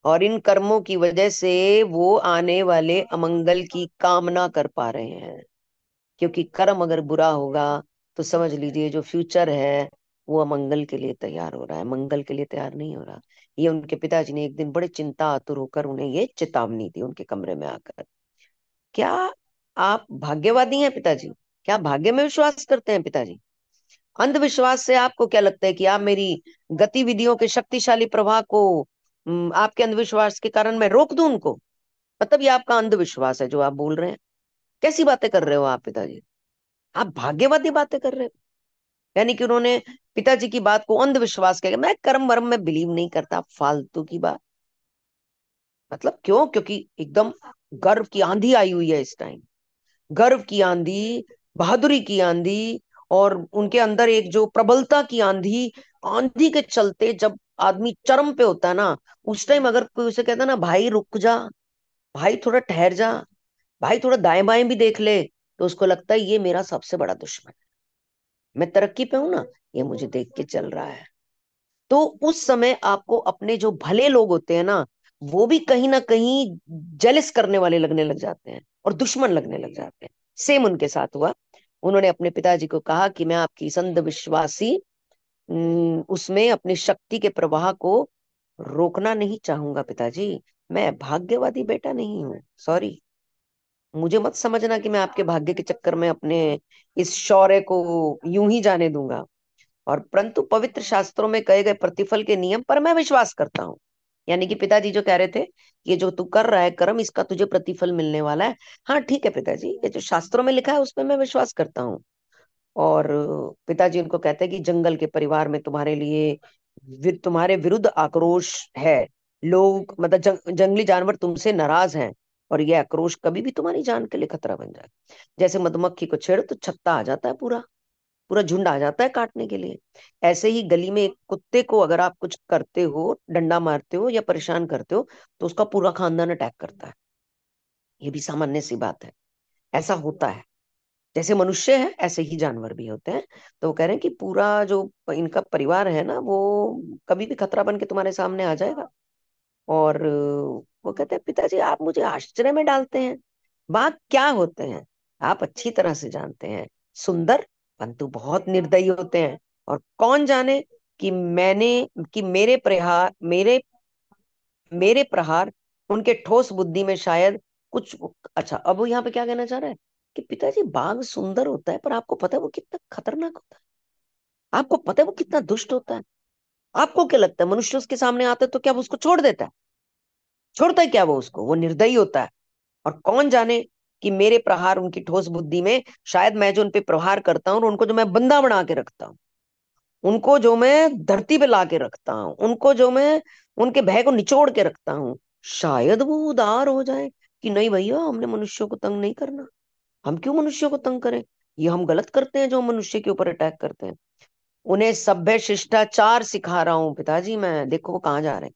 Speaker 1: और इन कर्मों की वजह से वो आने वाले अमंगल की कामना कर पा रहे हैं। क्योंकि कर्म अगर बुरा होगा तो समझ लीजिए जो फ्यूचर है वो अमंगल के लिए तैयार हो रहा है, मंगल के लिए तैयार नहीं हो रहा। ये उनके पिताजी ने एक दिन बड़े चिंता आतुर होकर उन्हें ये चेतावनी दी उनके कमरे में आकर। क्या आप भाग्यवादी हैं पिताजी? क्या भाग्य में विश्वास करते हैं पिताजी? अंधविश्वास से आपको क्या लगता है कि आप मेरी गतिविधियों के शक्तिशाली प्रवाह को आपके अंधविश्वास के कारण मैं रोक दूं उनको? मतलब ये आपका अंधविश्वास है जो आप बोल रहे हैं। कैसी बातें कर रहे हो आप पिताजी? आप भाग्यवादी बातें कर रहे हो। यानी कि उन्होंने पिताजी की बात को अंधविश्वास कह, मैं कर्म वर्म में बिलीव नहीं करता, फालतू की बात। मतलब क्यों? क्योंकि एकदम गर्व की आंधी आई हुई है इस टाइम। गर्व की आंधी, बहादुरी की आंधी, और उनके अंदर एक जो प्रबलता की आंधी। आंधी के चलते जब आदमी चरम पे होता है ना, उस टाइम अगर कोई उसे कहता है ना भाई रुक जा, भाई थोड़ा ठहर जा, भाई थोड़ा दाएं बाएं भी देख ले, तो उसको लगता है ये मेरा सबसे बड़ा दुश्मन है। मैं तरक्की पे हूं ना, ये मुझे देख के चल रहा है। तो उस समय आपको अपने जो भले लोग होते हैं ना, वो भी कहीं ना कहीं जेलस करने वाले लगने लग जाते हैं और दुश्मन लगने लग जाते हैं। सेम उनके साथ हुआ। उन्होंने अपने पिताजी को कहा कि मैं आपकी इस अंधविश्वासी उसमें अपनी शक्ति के प्रवाह को रोकना नहीं चाहूंगा पिताजी। मैं भाग्यवादी बेटा नहीं हूँ, सॉरी। मुझे मत समझना कि मैं आपके भाग्य के चक्कर में अपने इस शौर्य को यूं ही जाने दूंगा। और परंतु पवित्र शास्त्रों में कहे गए प्रतिफल के नियम पर मैं विश्वास करता हूँ। यानी कि पिताजी जो कह रहे थे, ये जो तू कर रहा है कर्म, इसका तुझे प्रतिफल मिलने वाला है। हाँ ठीक है पिताजी, ये जो शास्त्रों में लिखा है उसमें मैं विश्वास करता हूँ। और पिताजी उनको कहते हैं कि जंगल के परिवार में तुम्हारे लिए तुम्हारे विरुद्ध आक्रोश है। लोग मतलब जंगली जानवर तुमसे नाराज हैं, और यह आक्रोश कभी भी तुम्हारी जान के लिए खतरा बन जाए। जैसे मधुमक्खी को छेड़ो तो छत्ता आ जाता है, पूरा पूरा झुंड आ जाता है काटने के लिए। ऐसे ही गली में एक कुत्ते को अगर आप कुछ करते हो, डंडा मारते हो या परेशान करते हो, तो उसका पूरा खानदान अटैक करता है। ये भी सामान्य सी बात है, ऐसा होता है। जैसे मनुष्य है ऐसे ही जानवर भी होते हैं। तो वो कह रहे हैं कि पूरा जो इनका परिवार है ना, वो कभी भी खतरा बन के तुम्हारे सामने आ जाएगा। और वो कहते हैं पिताजी आप मुझे आश्चर्य में डालते हैं। बाघ क्या होते हैं आप अच्छी तरह से जानते हैं। सुंदर, परंतु बहुत निर्दयी होते हैं। और कौन जाने कि मेरे प्रहार मेरे मेरे प्रहार उनके ठोस बुद्धि में शायद कुछ। अच्छा, अब वो यहाँ पे क्या कहना चाह रहा है कि पिताजी बाघ सुंदर होता है, पर आपको पता है वो कितना खतरनाक होता है? आपको पता है वो कितना दुष्ट होता है? आपको क्या लगता है मनुष्य उसके सामने आता है तो क्या वो उसको छोड़ देता है? छोड़ता है क्या वो उसको? वो निर्दयी होता है। और कौन जाने कि मेरे प्रहार उनकी ठोस बुद्धि में, शायद मैं जो उनपे प्रहार करता हूँ, उनको जो मैं बंदा बना के रखता हूँ, उनको जो मैं धरती पे ला के रखता हूँ, उनको जो मैं उनके भय को निचोड़ के रखता हूँ, शायद वो उदार हो जाए कि नहीं भैया, हमने मनुष्यों को तंग नहीं करना, हम क्यों मनुष्यों को तंग करें, ये हम गलत करते हैं जो मनुष्य के ऊपर अटैक करते हैं। उन्हें सभ्य शिष्टाचार सिखा रहा हूँ पिताजी मैं, देखो वो कहाँ जा रहे हैं,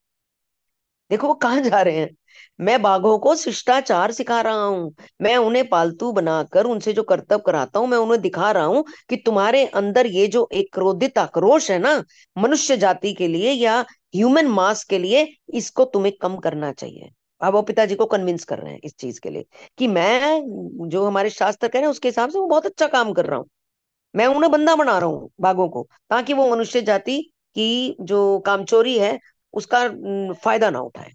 Speaker 1: देखो वो कहाँ जा रहे हैं। मैं बाघों को शिष्टाचार सिखा रहा हूँ। मैं उन्हें पालतू बनाकर उनसे जो कर्तव्य कराता हूँ, मैं उन्हें दिखा रहा हूँ कि तुम्हारे अंदर ये जो एक क्रोधित आक्रोश है ना मनुष्य जाति के लिए या ह्यूमन मास के लिए, इसको तुम्हें कम करना चाहिए। अब वो पिताजी को कन्विंस कर रहे हैं इस चीज के लिए कि मैं जो हमारे शास्त्र कह रहे हैं उसके हिसाब से वो बहुत अच्छा काम कर रहा हूँ। मैं उन्हें बंदा बना रहा हूँ बाघों को, ताकि वो मनुष्य जाति की जो कामचोरी है उसका फायदा ना उठाए।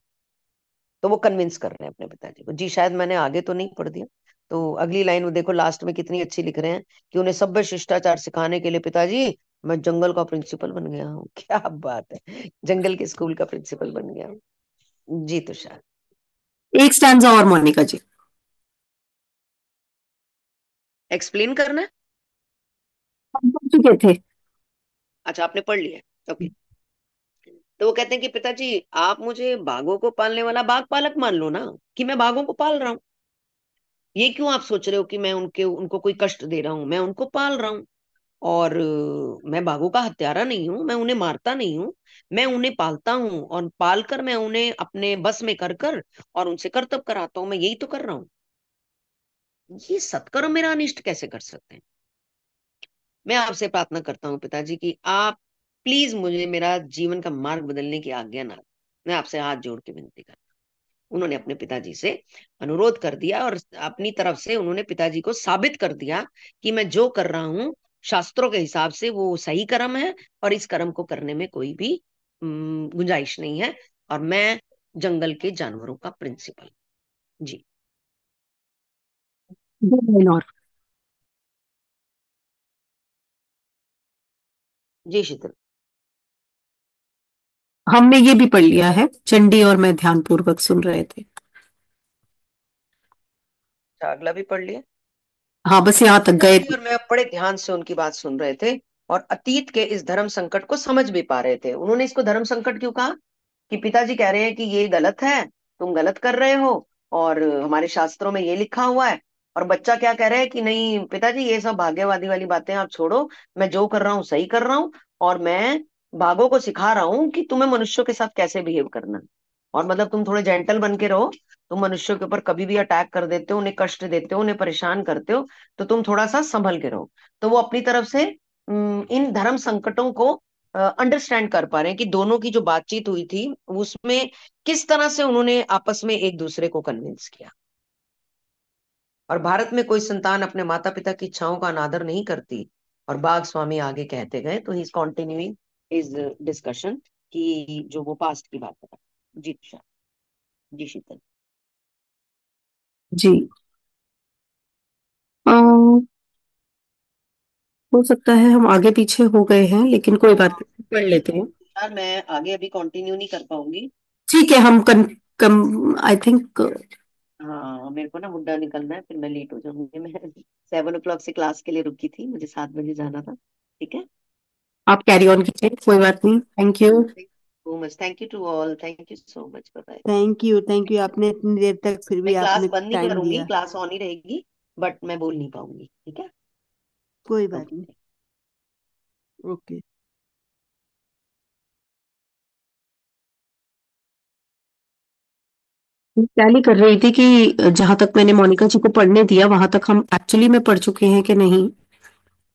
Speaker 1: तो वो कन्विंस कर रहे हैं अपने पिताजी को। जी शायद मैंने आगे तो नहीं पढ़ दिया। तो अगली लाइन वो देखो लास्ट में कितनी अच्छी लिख रहे हैं कि उन्हें सभ्य शिष्टाचार सिखाने के लिए पिताजी मैं जंगल का प्रिंसिपल बन गया हूँ। क्या बात है, जंगल के स्कूल का प्रिंसिपल बन गया हूँ। जी तुषार।
Speaker 3: एक स्टैंजा और मोनिका जी।
Speaker 1: एक्सप्लेन करना है?
Speaker 3: हम पढ़ चुके थे।
Speaker 1: अच्छा आपने पढ़ लिया, ओके। तो वो कहते हैं कि पिताजी आप मुझे बाघों को पालने वाला बाघ पालक मान लो ना, कि मैं बाघों को पाल रहा हूँ। ये क्यों आप सोच रहे हो कि मैं उनको कोई कष्ट दे रहा हूँ? मैं उनको पाल रहा हूँ। और मैं बाघों का हत्यारा नहीं हूं, मैं उन्हें मारता नहीं हूं। मैं उन्हें पालता हूँ और पालकर मैं उन्हें अपने बस में कर कर और उनसे कर्तव्य कराता हूँ। मैं यही तो कर रहा हूँ। ये सत्कर्म मेरा अनिष्ट कैसे कर सकते हैं? मैं आपसे प्रार्थना करता हूँ पिताजी कि आप प्लीज मुझे मेरा जीवन का मार्ग बदलने की आज्ञा ना दें। मैं आपसे हाथ जोड़ के विनती करता हूं। उन्होंने अपने पिताजी से अनुरोध कर दिया और अपनी तरफ से उन्होंने पिताजी को साबित कर दिया कि मैं जो कर रहा हूँ शास्त्रों के हिसाब से वो सही कर्म है और इस कर्म को करने में कोई भी गुंजाइश नहीं है। और मैं जंगल के जानवरों का प्रिंसिपल। जी।
Speaker 3: दो लाइन और।
Speaker 1: जी शीतल।
Speaker 3: हमने ये भी पढ़ लिया है, चंडी और मैं ध्यान पूर्वक सुन रहे थे।
Speaker 1: अच्छा, अगला भी पढ़ लिया।
Speaker 3: हाँ बस यहाँ तक गए
Speaker 1: पिताजी
Speaker 3: थे।
Speaker 1: और मैं बड़े ध्यान से उनकी बात सुन रहे थे और अतीत के इस धर्म संकट को समझ भी पा रहे थे। उन्होंने इसको धर्म संकट क्यों कहा? कि पिताजी कह रहे हैं कि ये गलत है, तुम गलत कर रहे हो, और हमारे शास्त्रों में ये लिखा हुआ है। और बच्चा क्या कह रहा है कि नहीं पिताजी ये सब भाग्यवादी वाली बातें आप छोड़ो, मैं जो कर रहा हूँ सही कर रहा हूँ। और मैं बाघों को सिखा रहा हूँ कि तुम्हें मनुष्यों के साथ कैसे बिहेव करना है। और मतलब तुम थोड़े जेंटल बन के रहो। तुम मनुष्यों के ऊपर कभी भी अटैक कर देते हो, उन्हें कष्ट देते हो, उन्हें परेशान करते हो, तो तुम थोड़ा सा संभल के रहो। तो वो अपनी तरफ से इन धर्म संकटों को अंडरस्टैंड कर पा रहे हैं कि दोनों की जो बातचीत हुई थी उसमें किस तरह से उन्होंने आपस में एक दूसरे को कन्विंस किया। और भारत में कोई संतान अपने माता पिता की इच्छाओं का अनादर नहीं करती। और बाग स्वामी आगे कहते गए, तो he is continuing is discussion कि जो वो पास्ट की बात कर। जी तुषार। जी शीतल।
Speaker 3: जी। हो सकता है हम आगे पीछे हो गए हैं, लेकिन कोई बात नहीं, पढ़ लेते हैं।
Speaker 1: यार मैं आगे अभी कंटिन्यू नहीं कर पाऊंगी।
Speaker 3: ठीक है, हम कम आई थिंक।
Speaker 1: हाँ मेरे को ना मुड्डा निकलना है, फिर मैं लेट हो जाऊंगी। मैं 7 o'clock से क्लास के लिए रुकी थी, मुझे 7 बजे जाना था। ठीक है।
Speaker 3: आप कैरी ऑन कीजिए, कोई बात नहीं। Thank you.
Speaker 1: So much, thank you to all, thank you so much, bye.
Speaker 7: Thank you, आपने इतनी देर तक फिर
Speaker 1: मैं
Speaker 7: भी
Speaker 1: क्लास
Speaker 7: आपने
Speaker 1: बंद नहीं
Speaker 7: टाइम
Speaker 1: करूंगी,
Speaker 7: दिया।
Speaker 1: क्लास ऑन ही रहेगी, बट मैं बोल नहीं पाऊंगी। ठीक है।
Speaker 7: कोई बात नहीं।
Speaker 1: ओके।
Speaker 7: ओके।
Speaker 3: टैली कर रही थी कि जहां तक मैंने मोनिका जी को पढ़ने दिया वहां तक हम एक्चुअली में पढ़ चुके हैं कि नहीं,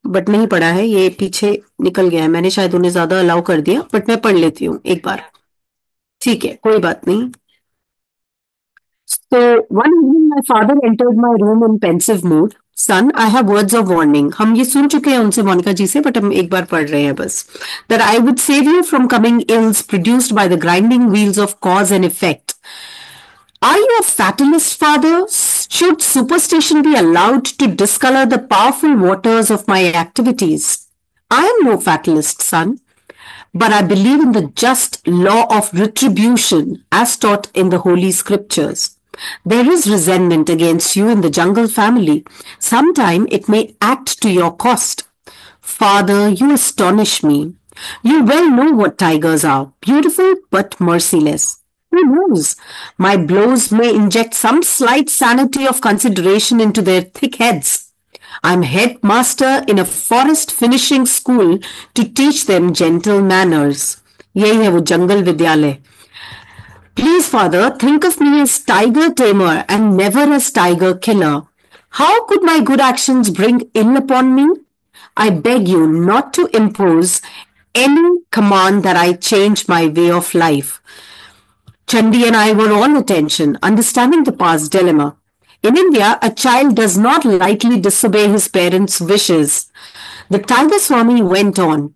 Speaker 3: बट नहीं पढ़ा है, ये पीछे निकल गया है। मैंने शायद उन्हें ज्यादा अलाउ कर दिया, बट मैं पढ़ लेती हूँ एक बार। ठीक है, कोई बात नहीं। So one evening, my father entered my room in pensive mood. Son, I have words of warning. हम ये सुन चुके हैं उनसे मोनिका जी से, बट हम एक बार पढ़ रहे हैं बस. That I would save you from coming ills produced by the grinding wheels of cause and effect. Are you a fatalist, father? Should superstition be allowed to discolor the powerful waters of my activities? I am no fatalist, son. but I believe in the just law of retribution as taught in the Holy Scriptures. There is resentment against you in the jungle family. Sometime it may act to your cost. Father, you astonish me. You well know what tigers are, beautiful but merciless. Who knows? My blows may inject some slight sanity of consideration into their thick heads. I'm headmaster in a forest finishing school to teach them gentle manners. यही है वो जंगल विद्यालय. Please, Father, think of me as tiger tamer and never as tiger killer. How could my good actions bring ill upon me? I beg you not to impose any command that I change my way of life. Chandi and I were all attention, understanding the past dilemma. In India, a child does not lightly disobey his parents' wishes. The Tiger Swami went on.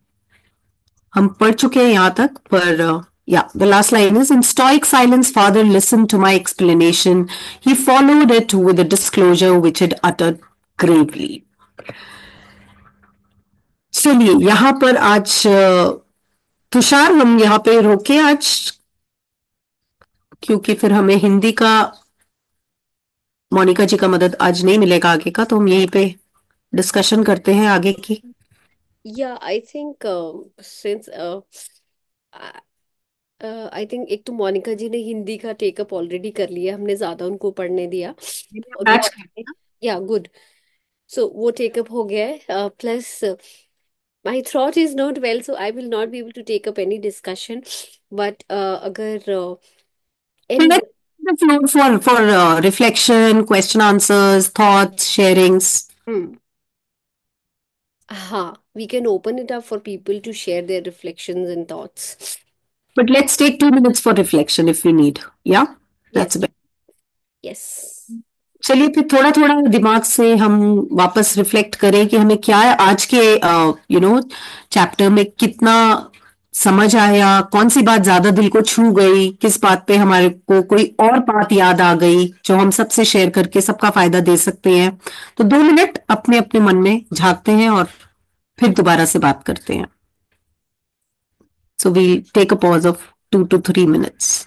Speaker 3: हम पढ़ चुके हैं यहाँ तक पर yeah, the last line is in stoic silence, father listened to my explanation. He followed it with a disclosure which it uttered gravely. चलिए यहाँ पर आज तुषार हम यहाँ पे रोके आज क्योंकि फिर हमें हिंदी का मोनिका जी का मदद आज नहीं मिलेगा आगे का तो हम यहीं पे डिस्कशन करते हैं आगे की
Speaker 2: Yeah, I think since I think एक तो मोनिका जी ने हिंदी का टेकअप ऑलरेडी कर लिया, हमने ज्यादा उनको पढ़ने दिया और वो
Speaker 3: मैच
Speaker 2: या गुड, सो वो टेकअप हो गया है. Plus my throat is not well, so I will not be able to take up any discussion. But अगर any
Speaker 3: Let's the floor for reflection, question answers, thoughts, sharings.
Speaker 2: हाँ, we can open it up for people to share their reflections and thoughts.
Speaker 3: But let's take 2 minutes for reflection if we need. Yeah, that's
Speaker 2: Yes.
Speaker 3: better.
Speaker 2: Yes.
Speaker 3: चलिए फिर थोड़ा थोड़ा दिमाग से हम वापस reflect करें कि हमें क्या आज के चैप्टर में कितना समझ आया, कौन सी बात ज्यादा दिल को छू गई, किस बात पे हमारे को कोई और बात याद आ गई जो हम सबसे शेयर करके सबका फायदा दे सकते हैं. तो 2 मिनट अपने अपने मन में झांकते हैं और फिर दोबारा से बात करते हैं. So we take a pause of 2 to 3 minutes.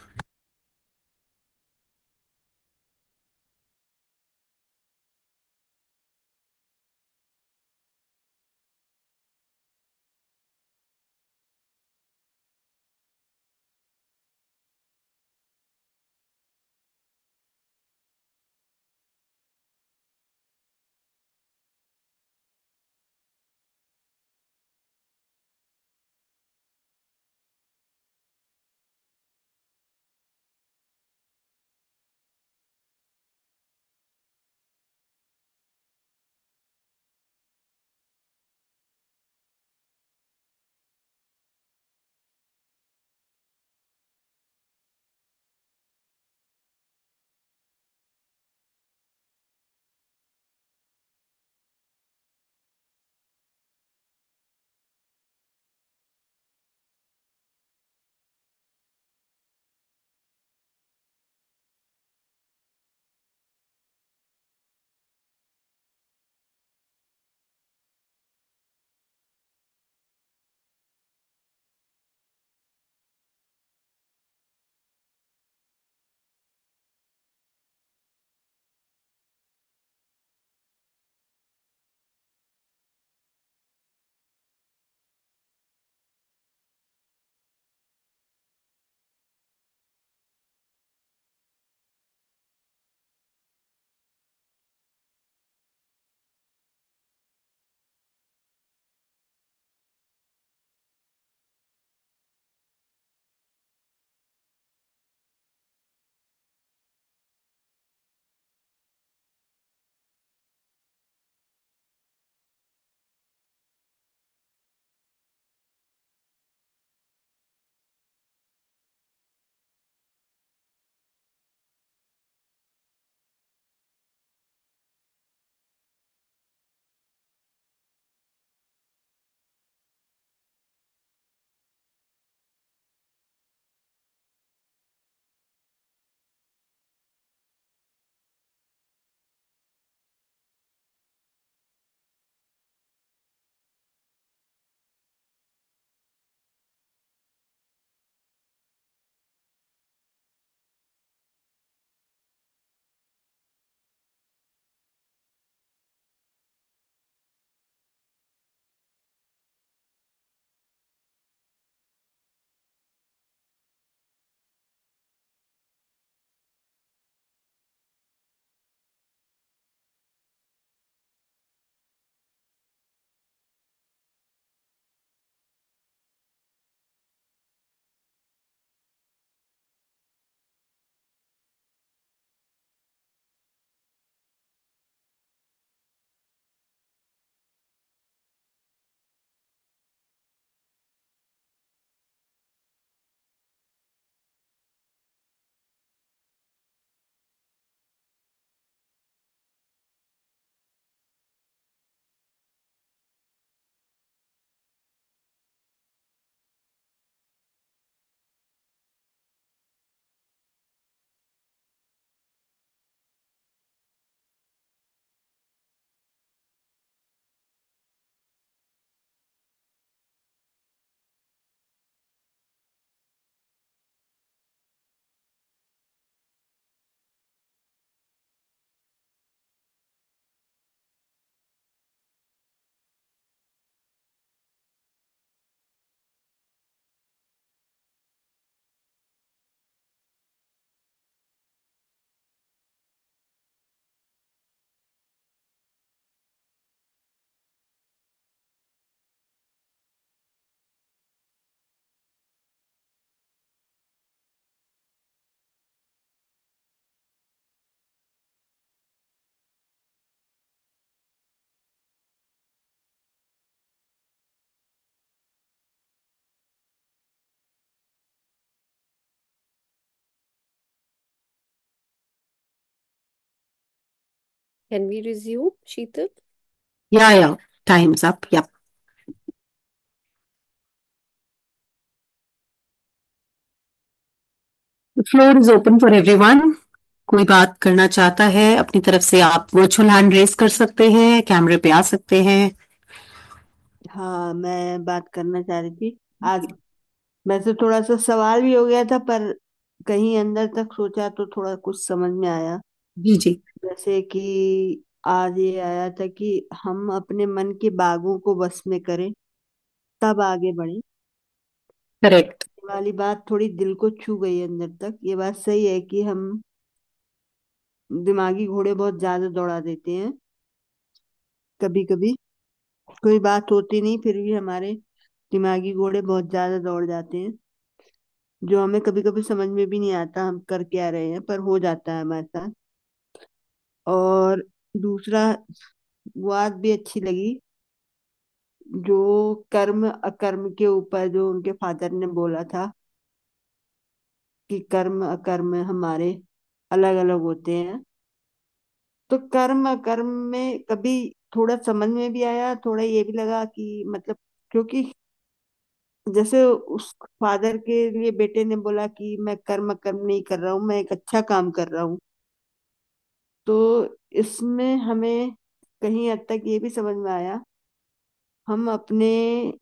Speaker 2: Can we resume, Sheetal?
Speaker 3: Yeah, time's up. Yep. The floor is open for everyone. कोई बात करना चाहता है अपनी तरफ से, आप वर्चुअल हैंड रेस कर सकते हैं, कैमरे पे आ सकते हैं।
Speaker 7: हाँ, मैं बात करना चाह रही थी आज। वैसे थोड़ा सा सवाल भी हो गया था, पर कहीं अंदर तक सोचा तो थोड़ा कुछ समझ में आया।
Speaker 3: जी जी।
Speaker 7: जैसे कि आज ये आया था कि हम अपने मन के बागों को बस में करें, तब आगे बढ़े।
Speaker 3: करेक्ट।
Speaker 7: ये वाली बात थोड़ी दिल को छू गई अंदर तक। ये बात सही है कि हम दिमागी घोड़े बहुत ज्यादा दौड़ा देते हैं। कभी कभी कोई बात होती नहीं, फिर भी हमारे दिमागी घोड़े बहुत ज्यादा दौड़ जाते हैं, जो हमें कभी कभी समझ में भी नहीं आता हम कर क्या रहे हैं, पर हो जाता है हमारे साथ। और दूसरा बात भी अच्छी लगी, जो कर्म अकर्म के ऊपर जो उनके फादर ने बोला था कि कर्म अकर्म हमारे अलग अलग होते हैं। तो कर्म अकर्म में कभी थोड़ा समझ में भी आया, थोड़ा ये भी लगा कि मतलब, क्योंकि जैसे उस फादर के लिए बेटे ने बोला कि मैं कर्म कर्म नहीं कर रहा हूँ, मैं एक अच्छा काम कर रहा हूँ। तो इसमें हमें कहीं हद तक ये भी समझ में आया, हम अपने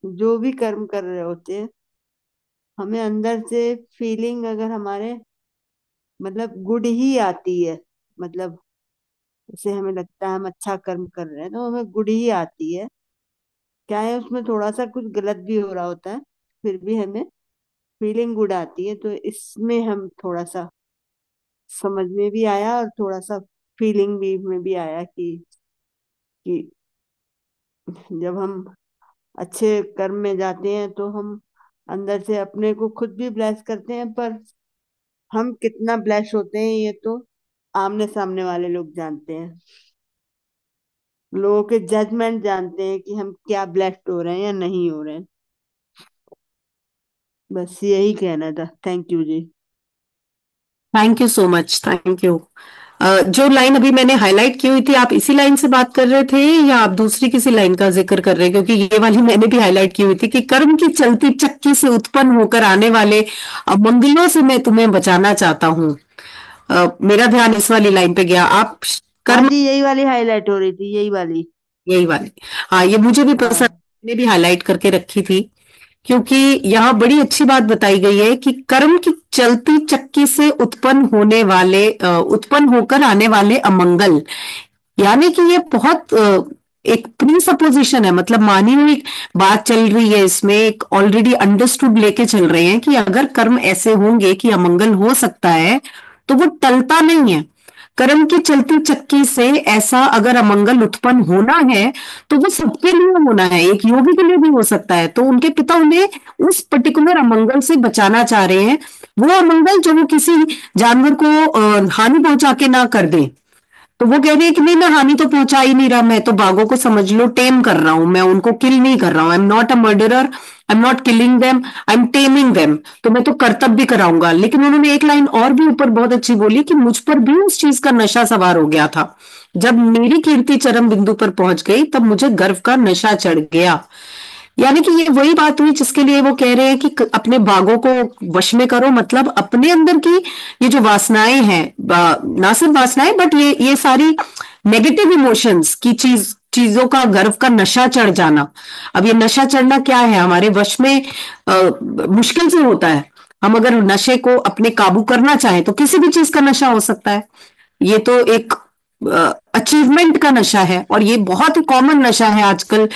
Speaker 7: जो भी कर्म कर रहे होते हैं, हमें अंदर से फीलिंग अगर हमारे मतलब गुड ही आती है, मतलब जैसे हमें लगता है हम अच्छा कर्म कर रहे हैं तो हमें गुड ही आती है। क्या है, उसमें थोड़ा सा कुछ गलत भी हो रहा होता है, फिर भी हमें फीलिंग गुड आती है। तो इसमें हम थोड़ा सा समझ में भी आया, और थोड़ा सा फीलिंग भी में भी आया कि जब हम अच्छे कर्म में जाते हैं तो हम अंदर से अपने को खुद भी ब्लेस करते हैं, पर हम कितना ब्लेस होते हैं ये तो आमने सामने वाले लोग जानते हैं। लोगों के जजमेंट जानते हैं कि हम क्या ब्लेस्ड हो रहे हैं या नहीं हो रहे हैं। बस यही कहना था। थैंक यू जी।
Speaker 3: Thank you so much, thank you. जो लाइन अभी मैंने हाईलाइट की हुई थी, आप इसी लाइन से बात कर रहे थे या आप दूसरी किसी लाइन का जिक्र कर रहे हैं? क्योंकि ये वाली मैंने भी हाईलाइट की हुई थी कि कर्म की चलती चक्की से उत्पन्न होकर आने वाले अमंगलों से मैं तुम्हें बचाना चाहता हूँ। मेरा ध्यान इस वाली लाइन पे गया। आप
Speaker 7: हाँ
Speaker 3: कर्म,
Speaker 7: जी, यही वाली हाईलाइट हो रही थी, यही वाली।
Speaker 3: यही वाली। हाँ, ये मुझे भी पसंद,
Speaker 7: हाँ।
Speaker 3: मैंने भी हाईलाइट करके रखी थी, क्योंकि यहाँ बड़ी अच्छी बात बताई गई है कि कर्म की चलती चक्की से उत्पन्न होकर आने वाले अमंगल, यानी कि ये बहुत एक प्री सपोजिशन है, मतलब मानी हुई बात चल रही है इसमें, एक ऑलरेडी अंडरस्टूड लेके चल रहे हैं कि अगर कर्म ऐसे होंगे कि अमंगल हो सकता है, तो वो टलता नहीं है। कर्म की चलती चक्की से ऐसा अगर अमंगल उत्पन्न होना है तो वो सबके लिए होना है, एक योगी के लिए भी हो सकता है। तो उनके पिता उन्हें उस पर्टिकुलर अमंगल से बचाना चाह रहे हैं, वो अमंगल जो वो किसी जानवर को हानि पहुंचा के ना कर दे। तो वो कह रहे हैं कि नहीं, मैं हानि तो पहुंचा ही नहीं रहा, मैं तो बाघों को समझ लो टेम कर रहा हूं, मैं उनको किल नहीं कर रहा हूं। I am not a murderer, I am not killing them, I am taming them. तो मैं तो कर्तव्य भी कराऊंगा। लेकिन उन्होंने एक लाइन और भी ऊपर बहुत अच्छी बोली कि मुझ पर भी उस चीज का नशा सवार हो गया था। जब मेरी कीर्ति चरम बिंदु पर पहुंच गई तब मुझे गर्व का नशा चढ़ गया। यानी कि ये वही बात हुई जिसके लिए वो कह रहे हैं कि अपने बागों को वश में करो, मतलब अपने अंदर की ये जो वासनाएं हैं, ना सिर्फ वासनाएं बट ये सारी नेगेटिव इमोशंस की चीजों का गर्व का नशा चढ़ जाना। अब ये नशा चढ़ना क्या है, हमारे वश में मुश्किल से होता है। हम अगर नशे को अपने काबू करना चाहें तो किसी भी चीज का नशा हो सकता है। ये तो एक अचीवमेंट का नशा है, और ये बहुत ही कॉमन नशा है आजकल।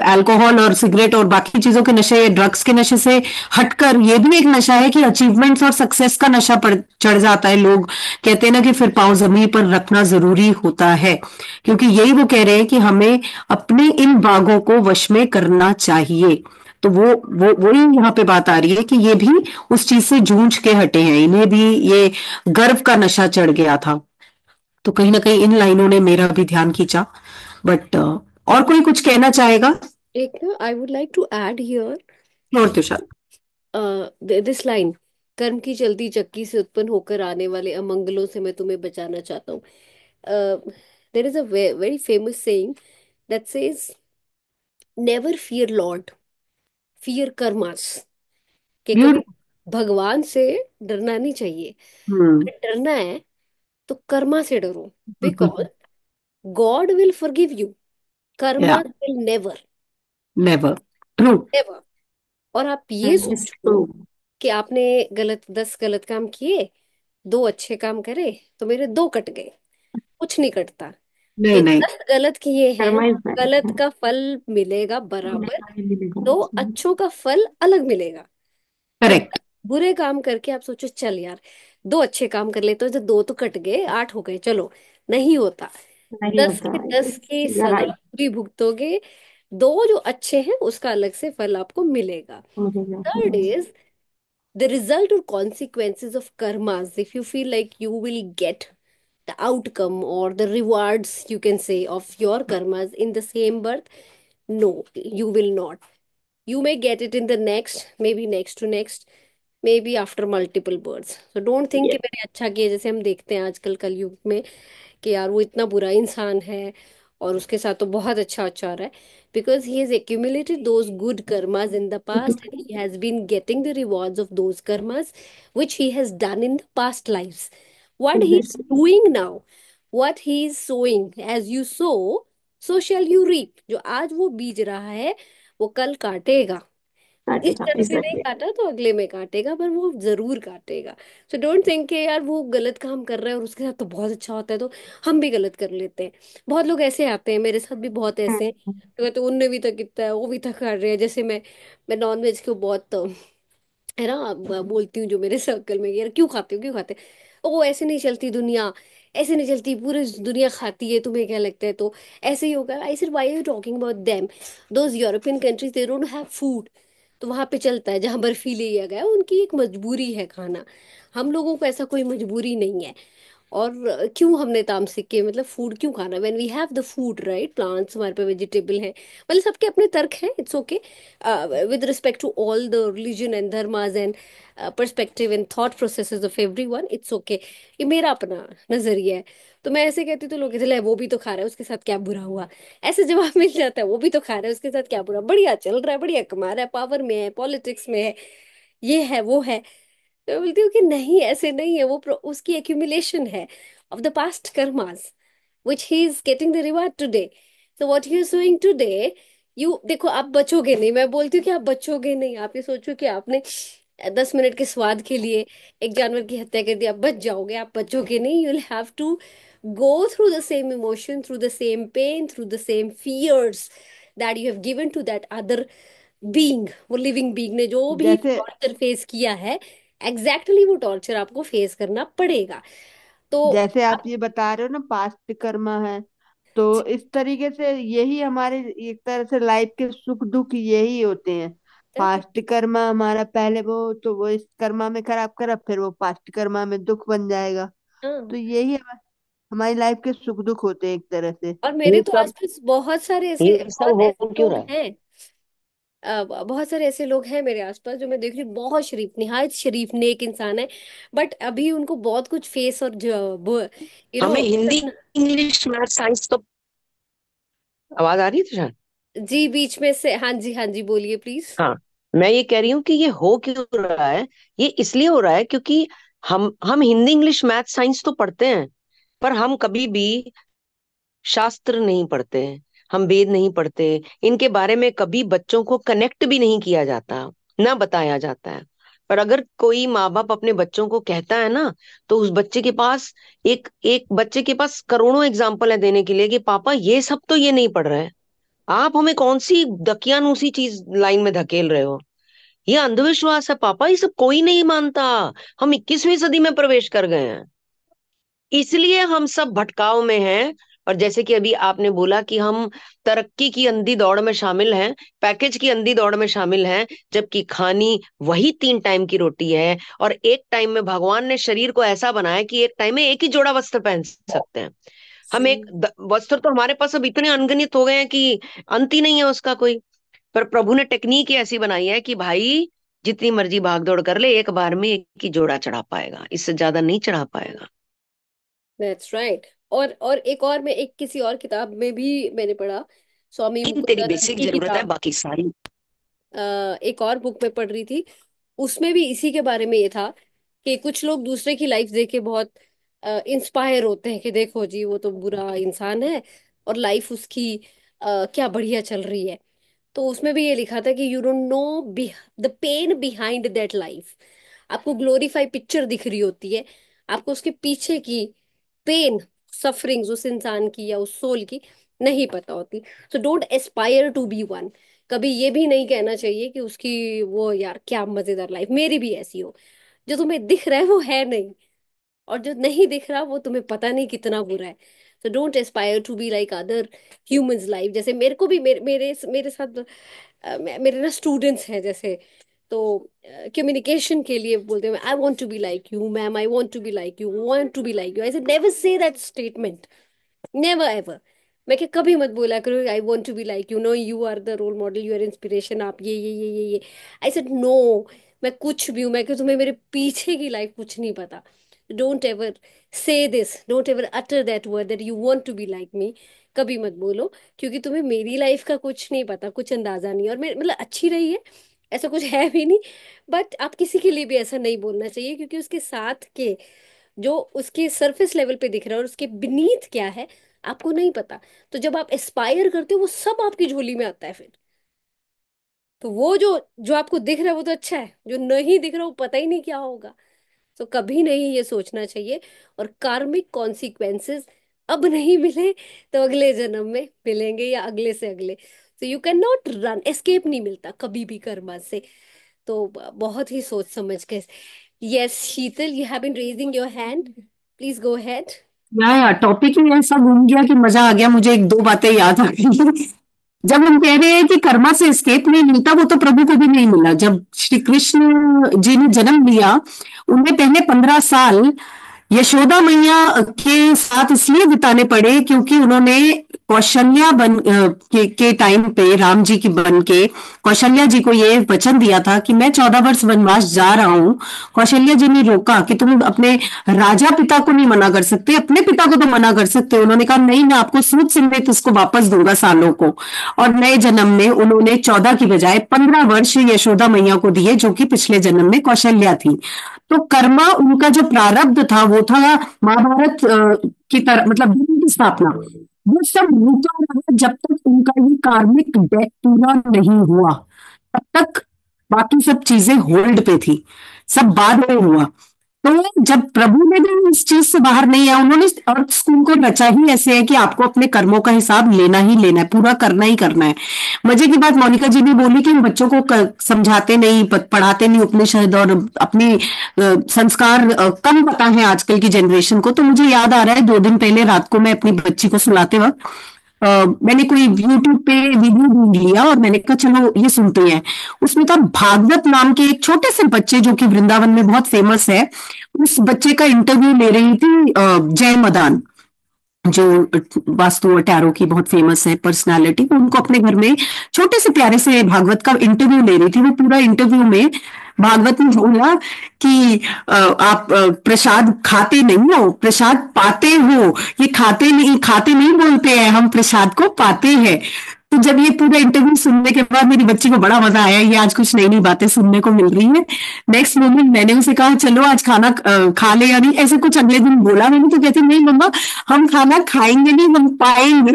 Speaker 3: अल्कोहल और सिगरेट और बाकी चीजों के नशे, ड्रग्स के नशे से हटकर ये भी एक नशा है कि अचीवमेंट्स और सक्सेस का नशा चढ़ जाता है। लोग कहते हैं ना कि फिर पांव जमीन पर रखना जरूरी होता है, क्योंकि यही वो कह रहे हैं कि हमें अपने इन बागों को वश में करना चाहिए। तो वो वही यहाँ पे बात आ रही है कि ये भी उस चीज से जूझ के हटे हैं, इन्हें भी ये गर्व का नशा चढ़ गया था। तो कहीं ना कहीं इन लाइनों ने मेरा भी ध्यान खींचा। बट और कोई कुछ कहना चाहेगा?
Speaker 2: एक ना, I would like to add here
Speaker 3: और तुषार?
Speaker 2: दिस लाइन, कर्म की चलती चक्की से उत्पन्न होकर आने वाले अमंगलों से मैं तुम्हें बचाना चाहता हूँ। there is a very famous saying that says, never fear Lord, fear karmas. कि कभी
Speaker 3: Beautiful.
Speaker 2: भगवान से डरना नहीं चाहिए.
Speaker 3: Hmm.
Speaker 2: अगर डरना है तो कर्मा से डरो. Because God will forgive you, Karma
Speaker 3: Yeah,
Speaker 2: will never.
Speaker 3: never. True.
Speaker 2: Never. और आप ये
Speaker 3: That is
Speaker 2: सोचो
Speaker 3: true.
Speaker 2: कि आपने 10 गलत काम किए, 2 अच्छे काम करे, तो मेरे 2 कट गए. कुछ नहीं कटता.
Speaker 3: नहीं
Speaker 2: कि
Speaker 3: नहीं,
Speaker 2: 10 गलत किए हैं,
Speaker 3: कर्मा इज
Speaker 2: गलत
Speaker 3: बेटर.
Speaker 2: का फल मिलेगा बराबर,
Speaker 3: मिलेगा.
Speaker 2: 2 अच्छों का फल अलग मिलेगा. पर
Speaker 3: करेक्ट.
Speaker 2: बुरे काम करके आप सोचो, चल यार 2 अच्छे काम कर लेते हो, तो 2 तो कट गए, 8 हो गए, चलो. नहीं होता.
Speaker 3: नहीं
Speaker 2: दस
Speaker 3: होता.
Speaker 2: के दस की
Speaker 3: यू
Speaker 2: सजा
Speaker 3: राइट.
Speaker 2: पूरी भुगतोगे, 2 जो अच्छे हैं उसका अलग से फल आपको मिलेगा. Third is the result or consequences of karmas. If you feel like you will get the outcome or the rewards, you can say, of your karmas in the same birth, no, you will not. You may get it in the next, maybe next to next, maybe after multiple births. So don't think कि मैंने अच्छा किया, जैसे हम देखते हैं आजकल कलयुग में कि यार वो इतना बुरा इंसान है और उसके साथ तो बहुत अच्छा अच्छा हो रहा है. Because he has accumulated those good karmas in the past, and he has been getting the rewards of those karmas which he has done in the past lives. What he is
Speaker 3: exactly.
Speaker 2: doing now, what he is sowing, as you sow, so shall you reap. जो आज वो बीज रहा है वो कल काटेगा. इस
Speaker 3: काटेगा.
Speaker 2: जन्म से नहीं
Speaker 3: एग्जैक्टली.
Speaker 2: काटा तो अगले में काटेगा, पर वो जरूर काटेगा. सो डोंट थिंक कि यार वो गलत काम कर रहा है और उसके साथ तो बहुत अच्छा होता है तो हम भी गलत कर लेते हैं. बहुत लोग ऐसे आते हैं, मेरे साथ भी बहुत ऐसे हैं, तो कहते हैं, उनने भी तो कितना है, वो भी तो कर रहे हैं. जैसे मैं नॉन वेज को बहुत है ना बोलती हूँ जो मेरे सर्कल में, यार क्यों खाते हो, क्यों खाते हो? ओ ऐसे नहीं चलती दुनिया, ऐसे नहीं चलती, पूरी दुनिया खाती है, तुम्हें क्या लगता है? तो ऐसे ही होगा. I said, why are you talking about them? Those European countries, they don't have food. तो वहां पे चलता है, जहां बर्फीले एरिया गया, उनकी एक मजबूरी है खाना. हम लोगों को ऐसा कोई मजबूरी नहीं है. और क्यों हमने तामसिक के मतलब फूड क्यों खाना, when we have the food, right? Plants हमारे पे, वेजिटेबल है. मतलब सबके अपने तर्क हैं, it's okay. With respect to all the religion and dharmas and perspective and thought processes of everyone, it's okay. ये मेरा अपना नजरिया है. तो मैं ऐसे कहती तो लोग कहते, "ले, वो भी तो खा रहा है, उसके साथ क्या बुरा हुआ?" ऐसे जवाब मिल जाता है. वो भी तो खा रहा है, उसके साथ क्या बुरा, बढ़िया चल रहा है, बढ़िया कमा रहा है, पावर में है, पॉलिटिक्स में है, ये है वो है. तो मैं बोलती हूँ कि नहीं, ऐसे नहीं है. वो उसकी एक्यूमुलेशन है of the past karmas which he is getting the reward today. So what you are doing today, you देखो, आप बचोगे नहीं. मैं बोलती हूँ कि आप बचोगे नहीं. आप ये सोचो कि आपने 10 मिनट के स्वाद के लिए एक जानवर की हत्या कर दी, आप बच जाओगे? आप बचोगे नहीं. You will have to go through the same emotion, through the same pain, through the same fears that you have given to that other being. वो लिविंग बीइंग ने जो भी
Speaker 7: जैसे
Speaker 2: टॉर्चर फेस किया है, एग्जैक्टली exactly वो torture आपको face करना पड़ेगा. तो
Speaker 7: जैसे आप ये बता रहे हो ना, पास्ट कर्मा है, तो इस तरीके से यही हमारे एक तरह से लाइफ के सुख दुख यही होते हैं. पास्ट कर्मा हमारा पहले वो, तो वो इस कर्मा में खराब करा, फिर वो पास्ट कर्मा में दुख बन जाएगा.
Speaker 2: हाँ.
Speaker 7: तो यही हमारी लाइफ के सुख दुख होते हैं एक तरह से.
Speaker 2: और मेरे
Speaker 1: ये
Speaker 2: तो
Speaker 1: सब
Speaker 2: आसपास बहुत सारे ऐसे,
Speaker 1: ये सब
Speaker 2: बहुत
Speaker 1: हो
Speaker 2: ऐसे
Speaker 1: क्यों
Speaker 2: लोग
Speaker 1: रहा है?
Speaker 2: हैं. बहुत सारे ऐसे लोग हैं मेरे आसपास जो मैं देख रही हूँ, बहुत शरीफ, निहायत शरीफ नेक इंसान है, बट अभी उनको बहुत कुछ फेस और यू
Speaker 1: हमें
Speaker 2: नो
Speaker 1: हिंदी,
Speaker 2: करना.
Speaker 1: इंग्लिश, मैथ, साइंस तो आवाज आ रही है तुझे?
Speaker 2: जी, बीच में से. हाँ जी, हाँ जी, बोलिए प्लीज.
Speaker 1: हाँ, मैं ये कह रही हूँ कि ये हो क्यों रहा है. ये इसलिए हो रहा है क्योंकि हम हिंदी, इंग्लिश, मैथ, साइंस तो पढ़ते हैं, पर हम कभी भी शास्त्र नहीं पढ़ते हैं, हम वेद नहीं पढ़ते. इनके बारे में कभी बच्चों को कनेक्ट भी नहीं किया जाता, ना बताया जाता है. पर अगर कोई माँ बाप अपने बच्चों को कहता है ना, तो उस बच्चे के पास, एक एक बच्चे के पास करोड़ों एग्जाम्पल है देने के लिए कि पापा ये सब तो ये नहीं पढ़ रहे हैं, आप हमें कौन सी दकियानूसी चीज लाइन में धकेल रहे हो. ये अंधविश्वास है पापा, ये सब कोई नहीं मानता. हम 21वीं सदी में प्रवेश कर गए हैं, इसलिए हम सब भटकाव में हैं. और जैसे कि अभी आपने बोला कि हम तरक्की की अंधी दौड़ में शामिल हैं, पैकेज की अंधी दौड़ में शामिल हैं, जबकि खानी वही 3 टाइम की रोटी है. और एक टाइम में भगवान ने शरीर को ऐसा बनाया कि एक टाइम में एक ही जोड़ा वस्त्र पहन सकते हैं. हम एक वस्त्र तो हमारे पास अब इतने अनगिनत हो गए हैं कि अंत ही नहीं है उसका कोई. पर प्रभु ने टेक्निक ही ऐसी बनाई है कि भाई जितनी मर्जी भाग दौड़ कर ले, एक बार में एक ही जोड़ा चढ़ा पाएगा, इससे ज्यादा नहीं चढ़ा पाएगा.
Speaker 2: That's right. और एक और, मैं एक किसी और किताब में भी मैंने पढ़ा, स्वामी
Speaker 1: इन तेरी
Speaker 2: मुकुंदानंद
Speaker 1: बेसिक
Speaker 2: की
Speaker 1: जरूरत है,
Speaker 2: किताब।
Speaker 1: बाकी सारी।
Speaker 2: एक और बुक में पढ़ रही थी, उसमें भी इसी के बारे में ये था कि कुछ लोग दूसरे की लाइफ देख के बहुत इंस्पायर होते हैं कि देखो जी वो तो बुरा इंसान है और लाइफ उसकी क्या बढ़िया चल रही है। तो उसमें भी ये लिखा था कि you don't know the pain behind that life. आपको ग्लोरीफाई पिक्चर दिख रही होती है, आपको उसके पीछे की पेन, सफरिंग्स उस इंसान की या उस सोल की नहीं पता होती। So don't aspire to be one. कभी ये भी नहीं कहना चाहिए कि उसकी वो यार क्या मजेदार लाइफ, मेरी भी ऐसी हो। जो तुम्हें दिख रहा है वो है नहीं, और जो नहीं दिख रहा वो तुम्हें पता नहीं कितना बुरा है। तो don't aspire to be like other humans life. जैसे मेरे को भी मेरे साथ मेरे ना स्टूडेंट्स हैं जैसे, तो कम्युनिकेशन के लिए बोलते हैं I want to be like you ma'am, I want to be like you, want to be like you. I said never say that statement, never ever. मैं क्या कभी मत बोला करो I want to be like you, no you are the role model, you are inspiration, आप ये। I said no, मैं कुछ भी हूँ, मैं कि तुम्हें मेरे पीछे की लाइफ कुछ नहीं पता। Don't ever say this, don't ever utter that word that you want to be like me. कभी मत बोलो, क्योंकि तुम्हें मेरी लाइफ का कुछ नहीं पता, कुछ अंदाजा नहीं। और मैं मतलब अच्छी रही है, ऐसा कुछ है भी नहीं, बट आप किसी के लिए भी ऐसा नहीं बोलना चाहिए, क्योंकि उसके साथ के जो उसके सरफेस लेवल पे दिख रहा है और उसके बीनीथ क्या है आपको नहीं पता। तो जब आप एस्पायर करते हो वो सब आपकी झोली में आता है फिर। तो वो जो जो आपको दिख रहा है वो तो अच्छा है, जो नहीं दिख रहा वो पता ही नहीं क्या होगा। तो कभी नहीं ये सोचना चाहिए। और कार्मिक कॉन्सिक्वेंसेस अब नहीं मिले तो अगले जन्म में मिलेंगे, या अगले से अगले। तो you can not run, escape नहीं मिलता कभी भी कर्मा से। तो बहुत ही सोच समझ के। Yes Sheetal, you have been raising your hand, please go ahead.
Speaker 3: या टॉपिक ही ऐसा घूम गया कि मजा आ गया। मुझे एक दो बातें याद आ गई। जब हम कह रहे हैं कि कर्मा से एस्केप नहीं मिलता, वो तो प्रभु को भी नहीं मिला। जब श्री कृष्ण जी ने जन्म लिया, उन्हें पहले 15 साल यशोदा मैया के साथ इसलिए बिताने पड़े क्योंकि उन्होंने कौशल्या के टाइम पे राम जी की बन के कौशल्या जी को ये वचन दिया था कि मैं 14 वर्ष वनवास जा रहा हूँ। कौशल्या जी ने रोका कि तुम अपने राजा पिता को नहीं मना कर सकते, अपने पिता को तो मना कर सकते हो। उन्होंने कहा नहीं, मैं आपको सूद समेत उसको वापस दूंगा सालों को। और नए जन्म में उन्होंने 14 की बजाय 15 वर्ष यशोदा मैया को दिए, जो कि पिछले जन्म में कौशल्या थी। तो कर्मा उनका जो प्रारब्ध था वो था महाभारत की तरह, मतलब धर्म की स्थापना। वो सब रुका रहा जब तक उनका ये कार्मिक डेट पूरा नहीं हुआ, तब तक बाकी सब चीजें होल्ड पे थी, सब बाद में हुआ। तो जब प्रभु ने भी इस चीज से बाहर नहीं आया, उन्होंने अर्थ स्कूल को रचा ही ऐसे है कि आपको अपने कर्मों का हिसाब लेना ही लेना है, पूरा करना ही करना है। मजे की बात मोनिका जी भी बोली कि हम बच्चों को समझाते नहीं, पढ़ाते नहीं उपनिषद, और अपनी संस्कार कम पता है आजकल की जनरेशन को। तो मुझे याद आ रहा है, 2 दिन पहले रात को मैं अपनी बच्ची को सुलाते वक्त मैंने कोई यूट्यूब पे वीडियो ढूंढ लिया और मैंने कहा चलो ये सुनते हैं। उसमें था भागवत नाम के एक छोटे से बच्चे जो कि वृंदावन में बहुत फेमस है। उस बच्चे का इंटरव्यू ले रही थी जय मदान, जो वास्तु और टैरो की बहुत फेमस है पर्सनालिटी। वो उनको अपने घर में छोटे से प्यारे से भागवत का इंटरव्यू ले रही थी। वो पूरा इंटरव्यू में भागवत में बोला कि आप प्रसाद खाते नहीं हो, प्रसाद पाते हो। ये खाते नहीं बोलते हैं, हम प्रसाद को पाते हैं। तो जब ये पूरा इंटरव्यू सुनने के बाद मेरी बच्ची को बड़ा मजा आया, ये आज कुछ नई नई बातें सुनने को मिल रही है। नेक्स्ट मोमेंट मैंने उसे कहा चलो आज खाना खा ले या नहीं, ऐसे कुछ अगले दिन बोला मैंने। तो कहती नहीं मम्मा, हम खाना खाएंगे नहीं, हम पाएंगे।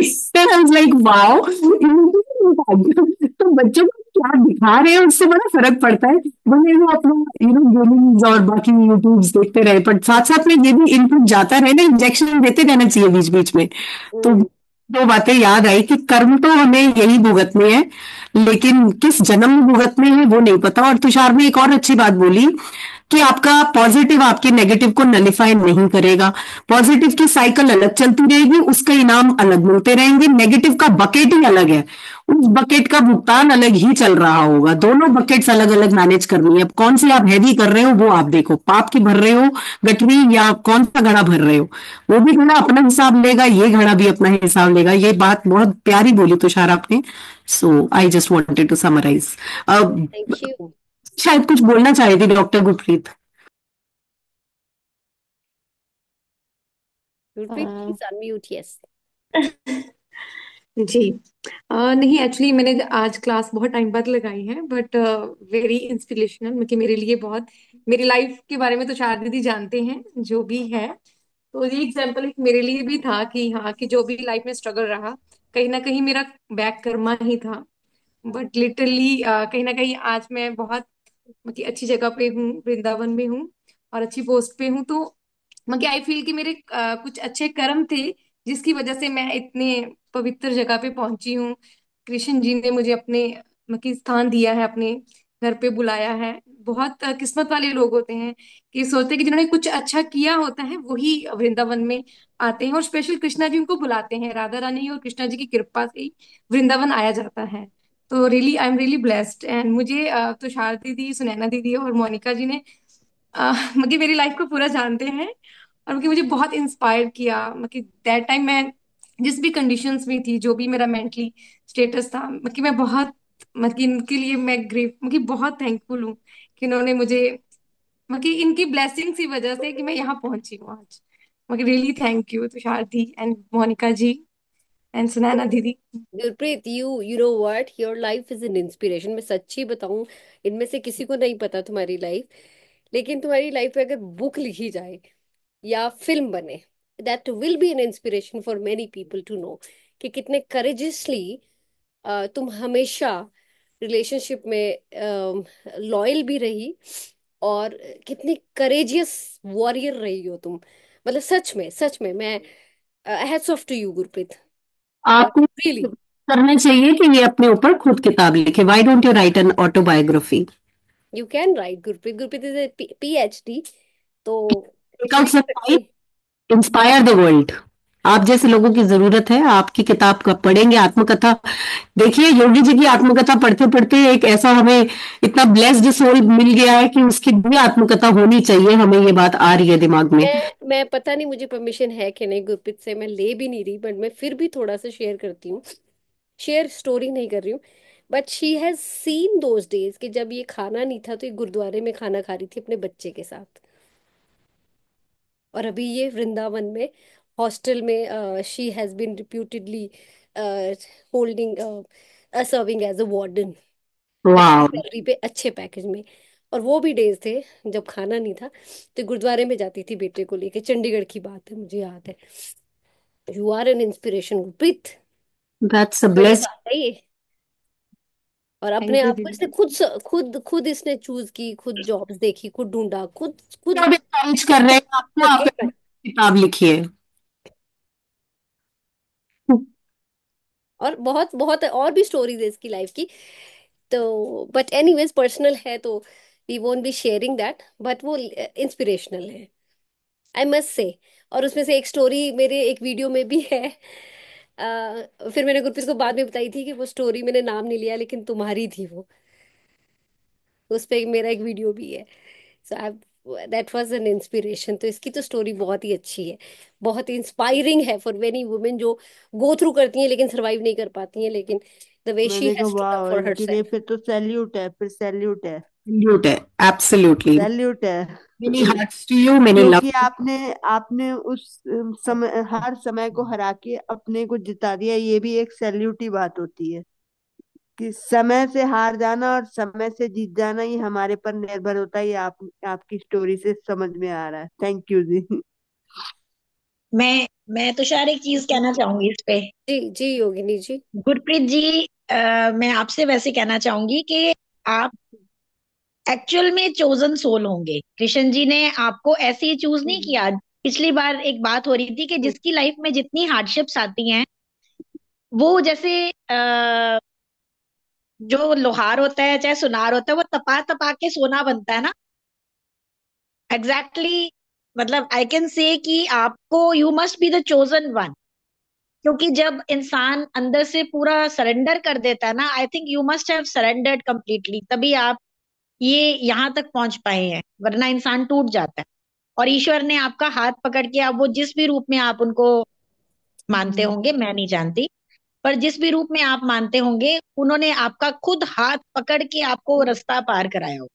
Speaker 3: Like wow. तो बच्चों को क्या दिखा रहे हैं उससे बड़ा फर्क पड़ता है। भले वो अपना गेमिंग और बाकी यूट्यूब देखते रहे, पर साथ साथ में ये भी इनपुट जाता रहे ना, इंजेक्शन देते रहना चाहिए बीच बीच में। तो दो बातें याद आई कि कर्म तो हमें यही भुगतने हैं, लेकिन किस जन्म में भुगतने हैं वो नहीं पता। और तुषार ने एक और अच्छी बात बोली कि आपका पॉजिटिव आपके नेगेटिव को नलिफाई नहीं करेगा। पॉजिटिव की साइकिल अलग चलती रहेगी, उसका इनाम अलग मिलते रहेंगे। नेगेटिव का बकेट ही अलग है, उस बकेट का भुगतान अलग ही चल रहा होगा। दोनों बकेट्स अलग अलग मैनेज करनी है। अब कौन सी आप हैवी कर रहे हो वो आप देखो, पाप की भर रहे हो गठरी या कौन सा घड़ा भर रहे हो। वो भी घड़ा अपना हिसाब लेगा, ये घड़ा भी अपना हिसाब लेगा। ये बात बहुत प्यारी बोली तुषार आपने। So I just wanted to summarise.
Speaker 2: Thank you.
Speaker 3: शायद कुछ बोलना चाह रही थी doctor Gurpreet.
Speaker 2: Gurpreet please unmute, yes.
Speaker 8: जी। नहीं, एक्चुअली मैंने आज क्लास बहुत टाइम बाद लगाई है, बट वेरी इंस्पिरेशनल, मतलब मेरे लिए बहुत, मेरी लाइफ के बारे में तो शायद दीदी जानते हैं जो भी है। तो ये एग्जाम्पल एक मेरे लिए भी था कि हाँ, कि जो भी लाइफ में स्ट्रगल रहा, कहीं ना कहीं मेरा बैक कर्मा ही था। बट लिटरली कहीं ना कहीं आज मैं बहुत मतलब अच्छी जगह पे हूँ, वृंदावन में हूँ और अच्छी पोस्ट पे हूँ। तो मतलब आई फील कि मेरे कुछ अच्छे कर्म थे जिसकी वजह से मैं इतने पवित्र जगह पे पहुंची हूँ। कृष्ण जी ने मुझे अपने मतलब स्थान दिया है, अपने घर पे बुलाया है। बहुत किस्मत वाले लोग होते हैं कि सोचते हैं कि जिन्होंने कुछ अच्छा किया होता है वही वृंदावन में आते हैं, और स्पेशल कृष्णा जी उनको बुलाते हैं। राधा रानी और कृष्णा जी की कृपा से ही वृंदावन आया जाता है। तो really I am really blessed. And मुझे तुषार दीदी, सुनैना दीदी और मोनिका जी ने मतलब मेरी लाइफ को पूरा जानते हैं, और मतलब मुझे बहुत इंस्पायर किया। मतलब दैट टाइम मैं जिस भी कंडीशंस में थी, जो भी मेरा मेंटली स्टेटस था, मतलब मैं बहुत, मतलब इनके लिए मैं ग्रेट, मतलब बहुत थैंकफुल हूँ कि इन्होंने मुझे, मतलब इनकी ब्लेसिंग्स की वजह से कि मैं यहाँ पहुंची हूँ आज। मतलब रियली थैंक यू तुषार दी एंड मोनिका जी एंड सुनैना दीदी।
Speaker 2: Gurpreet, you know what, your life is an inspiration. मैं सच्ची बताऊं, इनमें से किसी को नहीं पता तुम्हारी लाइफ, लेकिन तुम्हारी लाइफ पे अगर बुक लिखी जाए या फिल्म बने, that will be an inspiration for many people to know कि कितने करेजियसली तुम हमेशा रिलेशनशिप में लॉयल भी रही, और कितनी करेजियस वॉरियर रही हो तुम। मतलब सच में मैं hats off to you Gurpreet,
Speaker 3: आपको
Speaker 2: रियली।
Speaker 3: करना चाहिए कि ये अपने ऊपर खुद किताब लिखे। Why don't you right an autobiography?
Speaker 2: You can write Gurpreet, Gurpreet is a PhD, तो
Speaker 3: कल
Speaker 2: लिख
Speaker 3: से
Speaker 2: सकते हैं।
Speaker 3: Inspire the world. आप जैसे लोगों की जरूरत है। आपकी किताब कब पढ़ेंगे? आत्मकथा देखिए, योगी जी की आत्मकथा पढ़ते पढ़ते एक ऐसा हमें इतना ब्लेस्ड सोल मिल गया है कि उसकी भी आत्मकथा होनी चाहिए। हमें ये बात आ रही है दिमाग में।
Speaker 2: मैं पता नहीं मुझे परमिशन है कि नहीं गुरप्रीत से, मैं ले भी नहीं रही, बट मैं फिर भी थोड़ा सा शेयर करती हूँ। शेयर स्टोरी नहीं कर रही हूँ, but she has seen those days कि जब ये खाना नहीं था तो ये गुरुद्वारे में खाना खा रही थी अपने बच्चे के साथ। और अभी ये वृंदावन में हॉस्टल में she has been reputedly holding serving as a warden, अच्छी
Speaker 3: वाह।
Speaker 2: सैलरी पे, अच्छे पैकेज में। और वो भी डेज थे जब खाना नहीं था, तो गुरुद्वारे में जाती थी बेटे को लेके। चंडीगढ़ की बात है, मुझे याद है। You are an inspiration Gurpreet,
Speaker 3: that's a
Speaker 2: बड़ी
Speaker 3: ब्लेस्ड।
Speaker 2: बात है ये। और अपने
Speaker 7: थैंक यू
Speaker 2: आप को
Speaker 7: दीदी।
Speaker 2: इसने खुद खुद इसने चूज की, खुद जॉब्स देखी, खुद ढूंढा, खुद खुद
Speaker 3: आप encourage कर रहे हैं आपको, आप
Speaker 2: करके।
Speaker 3: किताब लिखिए।
Speaker 2: और बहुत बहुत और भी स्टोरीज है इसकी लाइफ की, तो बट एनीवेज पर्सनल है, तो we won't be sharing that, but वो इंस्पिरेशनल है, आई मस्ट से। और उसमें से एक स्टोरी मेरे एक वीडियो में भी है। फिर मैंने गुरप्रीत को बाद में बताई थी कि वो स्टोरी मैंने नाम नहीं लिया, लेकिन तुम्हारी थी वो। उस पे मेरा एक वीडियो भी है। सो आई, दैट वाज एन इंस्पिरेशन। तो इसकी तो स्टोरी बहुत ही अच्छी है, बहुत इंस्पायरिंग है फॉर मेनी वुमेन जो गो थ्रू करती हैं लेकिन सरवाइव नहीं कर पाती हैं, लेकिन द वे शी
Speaker 7: मैंने कहा
Speaker 2: हैज स्टूड अप
Speaker 7: वाह,
Speaker 2: फॉर
Speaker 7: इनके लिए
Speaker 2: हरसेल्फ।
Speaker 7: फिर तो सैल्यूट है, फिर सैल्यूट है।
Speaker 3: सैल्यूट है, एब्सोल्युटली।
Speaker 7: सैल्यूट है।
Speaker 3: Many hearts to you, many love.
Speaker 7: क्योंकि आपने आपने उस समय, हर समय को हरा के अपने को जिता दिया। ये भी एक सैल्यूट ही बात होती है कि समय से हार जाना और समय से जीत जाना ये हमारे पर निर्भर होता है। ये आपकी स्टोरी से समझ में आ रहा है। थैंक यू जी।
Speaker 6: मैं तुषार एक चीज कहना चाहूंगी इस पे।
Speaker 2: जी जी योगिनी जी।
Speaker 6: गुरप्रीत जी, मैं आपसे वैसे कहना चाहूंगी कि आप एक्चुअल में चोजन सोल होंगे। कृष्ण जी ने आपको ऐसे ही चूज नहीं किया। पिछली बार एक बात हो रही थी कि जिसकी लाइफ में जितनी हार्डशिप्स आती हैं, वो जैसे जो लोहार होता है चाहे सुनार होता है, वो तपा तपा के सोना बनता है ना। एग्जैक्टली exactly, मतलब आई कैन से कि आपको you must be the chosen one. क्योंकि जब इंसान अंदर से पूरा सरेंडर कर देता है ना, I think you must have surrendered completely, तभी आप ये यहाँ तक पहुंच पाए हैं, वरना इंसान टूट जाता है। और ईश्वर ने आपका हाथ पकड़ के, आप वो जिस भी रूप में आप उनको मानते होंगे, मैं नहीं जानती, पर जिस भी रूप में आप मानते होंगे, उन्होंने आपका खुद हाथ पकड़ के आपको वो रास्ता पार कराया हो।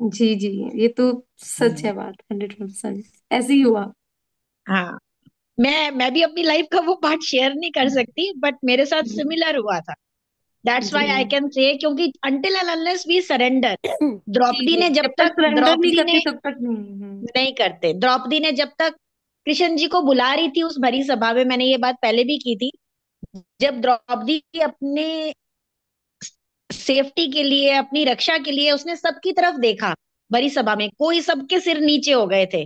Speaker 8: जी जी, ये तो सच है बात, 100% ऐसे ही हुआ।
Speaker 6: हाँ, मैं भी अपनी लाइफ का वो पार्ट शेयर नहीं कर सकती, बट मेरे साथ सिमिलर हुआ था। दैट्स
Speaker 8: जी
Speaker 6: व्हाई आई कैन से, क्योंकि until and unless we surrender,
Speaker 2: जी
Speaker 6: द्रौपदी
Speaker 2: जी।
Speaker 6: ने
Speaker 8: जब
Speaker 6: जब
Speaker 8: तक
Speaker 6: तक
Speaker 8: सरेंडर नहीं
Speaker 6: द्रौपदी
Speaker 8: करते
Speaker 6: ने
Speaker 8: तब तक नहीं।
Speaker 6: नहीं करते, द्रौपदी ने जब तक कृष्ण जी को बुला रही थी उस भरी सभा में, मैंने ये बात पहले भी की थी, जब द्रौपदी अपने सेफ्टी के लिए, अपनी रक्षा के लिए उसने सबकी तरफ देखा, भरी सभा में कोई, सबके सिर नीचे हो गए थे,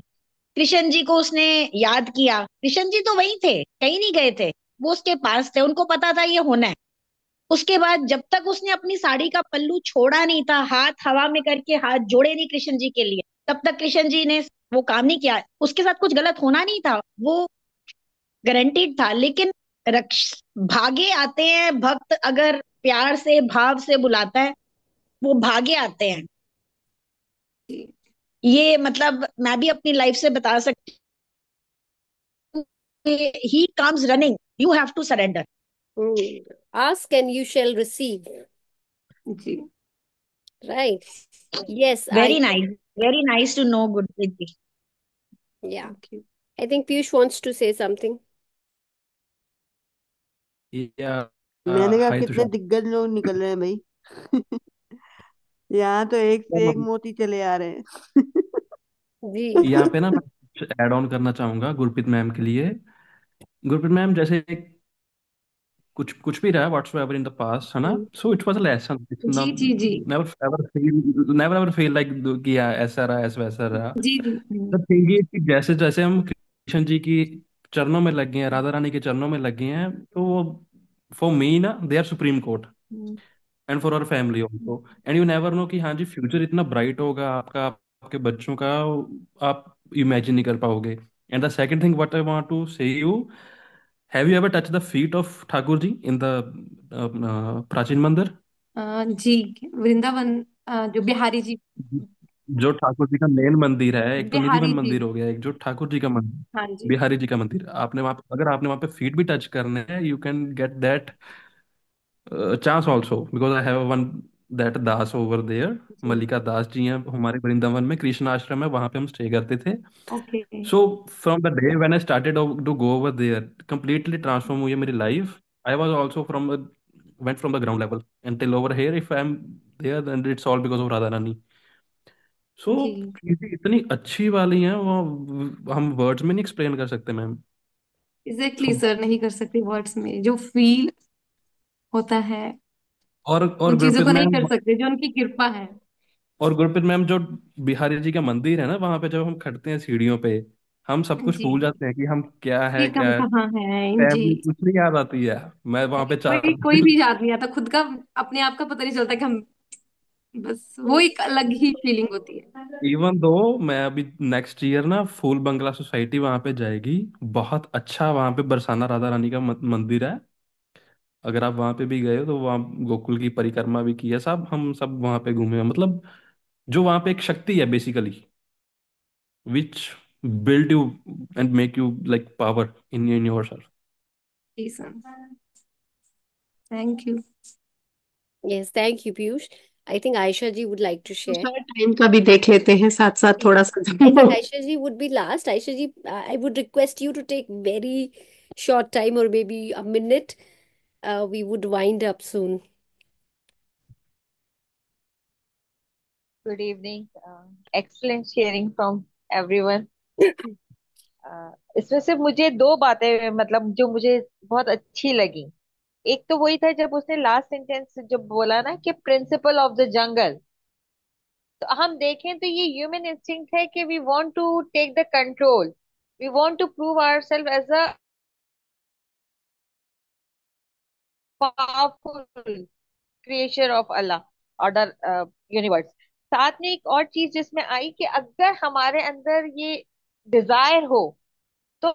Speaker 6: कृष्ण जी को उसने याद किया, कृष्ण जी तो वहीं थे, कहीं नहीं गए थे, वो उसके पास थे, उनको पता था ये होना है। उसके बाद जब तक उसने अपनी साड़ी का पल्लू छोड़ा नहीं था, हाथ हवा में करके हाथ जोड़े नहीं कृष्ण जी के लिए, तब तक कृष्ण जी ने वो काम नहीं किया। उसके साथ कुछ गलत होना नहीं था, वो गारंटीड था। लेकिन रक्ष भागे आते हैं भक्त, अगर प्यार से भाव से बुलाता है, वो भागे आते हैं।
Speaker 8: जी
Speaker 6: ये मतलब मैं भी अपनी लाइफ से बता सकती हूँ, he comes running, you have to surrender.
Speaker 2: Ask and you shall receive.
Speaker 8: जी।
Speaker 2: Right. Yes, I
Speaker 6: very nice, very nice to know Gurpreet ji.
Speaker 2: yeah.
Speaker 8: Thank you.
Speaker 2: I think Piyush wants to say something.
Speaker 9: या
Speaker 7: मैंने कहा
Speaker 9: हाय
Speaker 7: कितने
Speaker 9: तुषार।
Speaker 7: दिग्गज लोग निकल रहे हैं भाई। यहाँ तो एक से एक मोती चले आ रहे हैं।
Speaker 2: जी।
Speaker 9: यहाँ पे ना मैं कुछ ऐड ऑन करना चाहूंगा गुरप्रीत मैम के लिए। गुरप्रीत मैम जैसे कुछ कुछ भी रहा what's ever in the past है ना,
Speaker 8: hmm,
Speaker 9: so it was a lesson, it's
Speaker 8: जी जी जी
Speaker 9: नेवर एवर फील लाइक कि यार ऐसा रहा ऐसा वैसा रहा।
Speaker 8: जी जी।
Speaker 9: द थिंग इज कि जैसे जैसे हम कृष्ण जी की चरणों में लग गए हैं, राधा रानी के चरणों में लग गए हैं, तो वो फॉर मी ना they are supreme court
Speaker 8: hmm,
Speaker 9: and for our family also. And you never know कि हाँ जी फ्यूचर इतना ब्राइट होगा आपका, आपके बच्चों का, आप इमेजिन नहीं कर पाओगे। And the second thing what I want to say you, have you ever touch the feet of Thakur ji in the प्राचीन मंदिर?
Speaker 8: जी वृंदावन, जो बिहारी जी,
Speaker 9: जो ठाकुर जी का मेन मंदिर है, एक तो निधिवन
Speaker 8: बिहारी जी।
Speaker 9: मंदिर हो गया, एक जो ठाकुर जी का मंदिर,
Speaker 8: हाँ जी।
Speaker 9: बिहारी जी का मंदिर, आपने वहां, अगर आपने वहां पे फीट भी टच करने हैं, you can get that chance also, because I have one that Das over there.
Speaker 8: जी।
Speaker 9: मल्लिका दास जी हैं हमारे वृंदावन में, कृष्ण आश्रम है, वहां पे हम स्टे करते थे।
Speaker 8: Okay.
Speaker 9: So from the day when I started to go over there, completely transform हुई है मेरी life. I was also from went from the ground level until over here, if I'm there then it's all because of Radha Rani. सो
Speaker 8: जी
Speaker 9: चीजें इतनी अच्छी वाली हैं वो हम वर्ड्स में नहीं एक्सप्लेन कर सकते मैम।
Speaker 8: एग्जैक्टली
Speaker 9: सो
Speaker 8: सर, नहीं कर सकते वर्ड्स में, जो फील होता है
Speaker 9: और
Speaker 8: उन चीजों
Speaker 9: गुरप्रीत
Speaker 8: को नहीं
Speaker 9: मैम,
Speaker 8: कर सकते, जो उनकी कृपा है।
Speaker 9: और गुरप्रीत मैम जो बिहारी जी का मंदिर है ना, वहां पे जब हम खड़ते हैं सीढ़ियों पे, हम सब कुछ
Speaker 8: जी।
Speaker 9: भूल जाते हैं कि हम क्या
Speaker 8: कि
Speaker 9: है
Speaker 8: हम
Speaker 9: क्या है,
Speaker 8: कहाँ हैं जी।
Speaker 9: फैमिली कुछ नहीं याद आती है। मैं वहां पे चार
Speaker 8: कोई कोई भी याद नहीं आता खुद का, अपने आप का पता नहीं चलता कि हम, बस वो एक अलग ही फीलिंग होती है।
Speaker 9: इवन दो मैं अभी नेक्स्ट ईयर ना फूल बंगला सोसाइटी वहां पे जाएगी, बहुत अच्छा वहां पे बरसाना राधा रानी का मंदिर है। अगर आप वहां पे भी गए हो तो वहाँ गोकुल की परिक्रमा भी की है, सब हम सब वहां पे घूमे हैं। मतलब जो वहां पे एक शक्ति है basically, which build you and make you like power in your self.
Speaker 8: जी sir, thank you.
Speaker 2: Yes, thank you, Piyush. I think Aisha ji would like to
Speaker 3: तो
Speaker 2: share.
Speaker 3: सर टाइम का भी देख लेते हैं साथ साथ
Speaker 2: Ji.
Speaker 3: थोड़ा सा।
Speaker 2: I think Aisha ji would be last. Aisha ji, I would request you to take very short time or maybe a minute. We would wind up soon.
Speaker 10: Good evening. Excellent sharing from everyone. इसमें सिर्फ मुझे दो बातें मतलब जो मुझे बहुत अच्छी लगी। एक तो वही था जब उसने लास्ट सेंटेंस जब बोला ना कि प्रिंसिपल ऑफ द जंगल, तो हम देखें तो ये ह्यूमन इंस्टिंक्ट है कि we want to take the control, we want to prove ourselves as a powerful creation of Allah order universe. साथ में एक और चीज जिसमें आई कि अगर हमारे अंदर ये डिजायर हो तो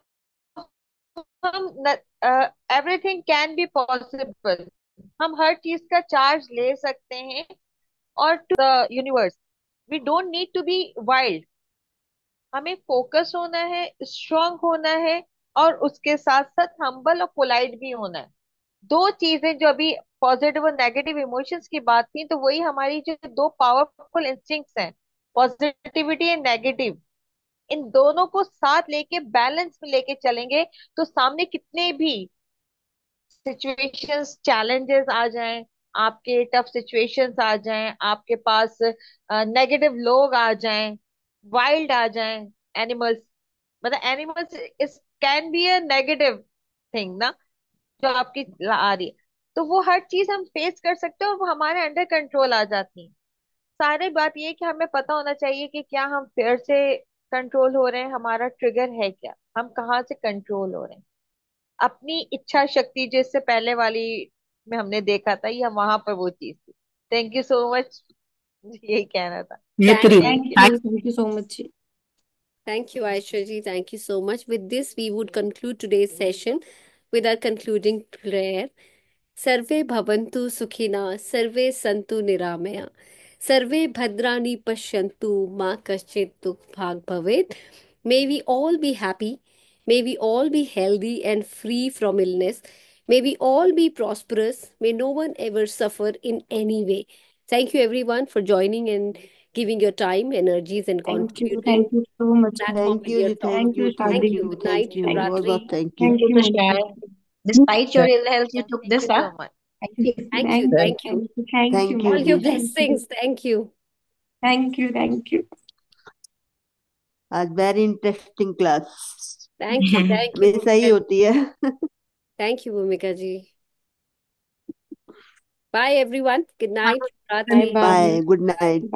Speaker 10: हम एवरीथिंग कैन बी पॉसिबल, हम हर चीज का चार्ज ले सकते हैं। और to the universe, we don't need to be wild, हमें फोकस होना है, स्ट्रांग होना है, और उसके साथ साथ हम्बल और पोलाइट भी होना है। दो चीजें जो अभी पॉजिटिव और नेगेटिव इमोशंस की बात की, तो वही हमारी जो दो पावरफुल इंस्टिंक्ट्स हैं, पॉजिटिविटी एंड नेगेटिव, इन दोनों को साथ लेके बैलेंस में लेके चलेंगे तो सामने कितने भी सिचुएशंस चैलेंजेस आ जाएं, आपके टफ सिचुएशंस आ जाएं, आपके पास नेगेटिव लोग आ जाएं, वाइल्ड आ जाएं, एनिमल्स, मतलब एनिमल्स इस can be a negative thing ना, जो आपकी आ रही है, तो वो हर चीज हम फेस कर सकते हैं और वो हमारे अंडर कंट्रोल आ जाती है। सारी बात ये है कि हमें पता होना चाहिए कि क्या हम फेयर से कंट्रोल हो रहे हैं, हमारा ट्रिगर है क्या, हम कहाँ से कंट्रोल हो रहे हैं। अपनी इच्छा शक्ति जिससे पहले वाली में हमने देखा था, ये वहां पर वो चीज थी। थैंक यू सो मच, यही कहना था।
Speaker 3: Gayatri,
Speaker 10: thank
Speaker 8: thank
Speaker 10: you.
Speaker 8: You, thank you so much.
Speaker 2: Thank you, Aisha ji. Thank you so much. With this, we would conclude today's session with our concluding prayer. सर्वे भवन्तु सुखिनः सर्वे सन्तु निरामया सर्वे भद्राणि पश्यन्तु मा कश्चित् दुःखभाग् भवेत्. May we all be happy. May we all be healthy and free from illness. May we all be prosperous. May no one ever suffer in any way. Thank you everyone for joining and giving your time, energies, and contributing
Speaker 8: thank you so much.
Speaker 2: platform
Speaker 7: thank
Speaker 2: with
Speaker 7: you
Speaker 2: your
Speaker 7: जी,
Speaker 2: thoughts.
Speaker 7: Thank
Speaker 8: thank
Speaker 7: you,
Speaker 8: you
Speaker 7: thank
Speaker 2: Thank
Speaker 8: शादी।
Speaker 2: you.
Speaker 7: You,
Speaker 2: Good
Speaker 7: thank
Speaker 2: night.
Speaker 7: You,
Speaker 8: thank
Speaker 7: बहुत
Speaker 2: Shubhratri.
Speaker 7: बहुत thank you.
Speaker 8: Thank you
Speaker 6: to
Speaker 8: ma'am.
Speaker 6: share. Despite your ill health, you took
Speaker 10: thank
Speaker 6: this,
Speaker 10: you
Speaker 6: huh?
Speaker 10: So much.
Speaker 6: Thank you.
Speaker 2: Thank you.
Speaker 8: Thank
Speaker 1: Thank
Speaker 2: Thank you.
Speaker 8: Thank you, thank you
Speaker 7: thank you
Speaker 2: All
Speaker 8: ma'am.
Speaker 2: your
Speaker 7: जी।
Speaker 8: Thank you,
Speaker 2: blessings. Thank you.
Speaker 8: Thank you, thank you.
Speaker 7: आज very interesting class,
Speaker 2: Thank you. Thank you,
Speaker 7: हमेशा ही
Speaker 2: Bhumika.
Speaker 7: होती है।
Speaker 2: Thank you, Bhumika ji. Bye, everyone. Good night.
Speaker 8: Bye
Speaker 2: Shubhratri.
Speaker 8: Bye.
Speaker 7: Bye, good night.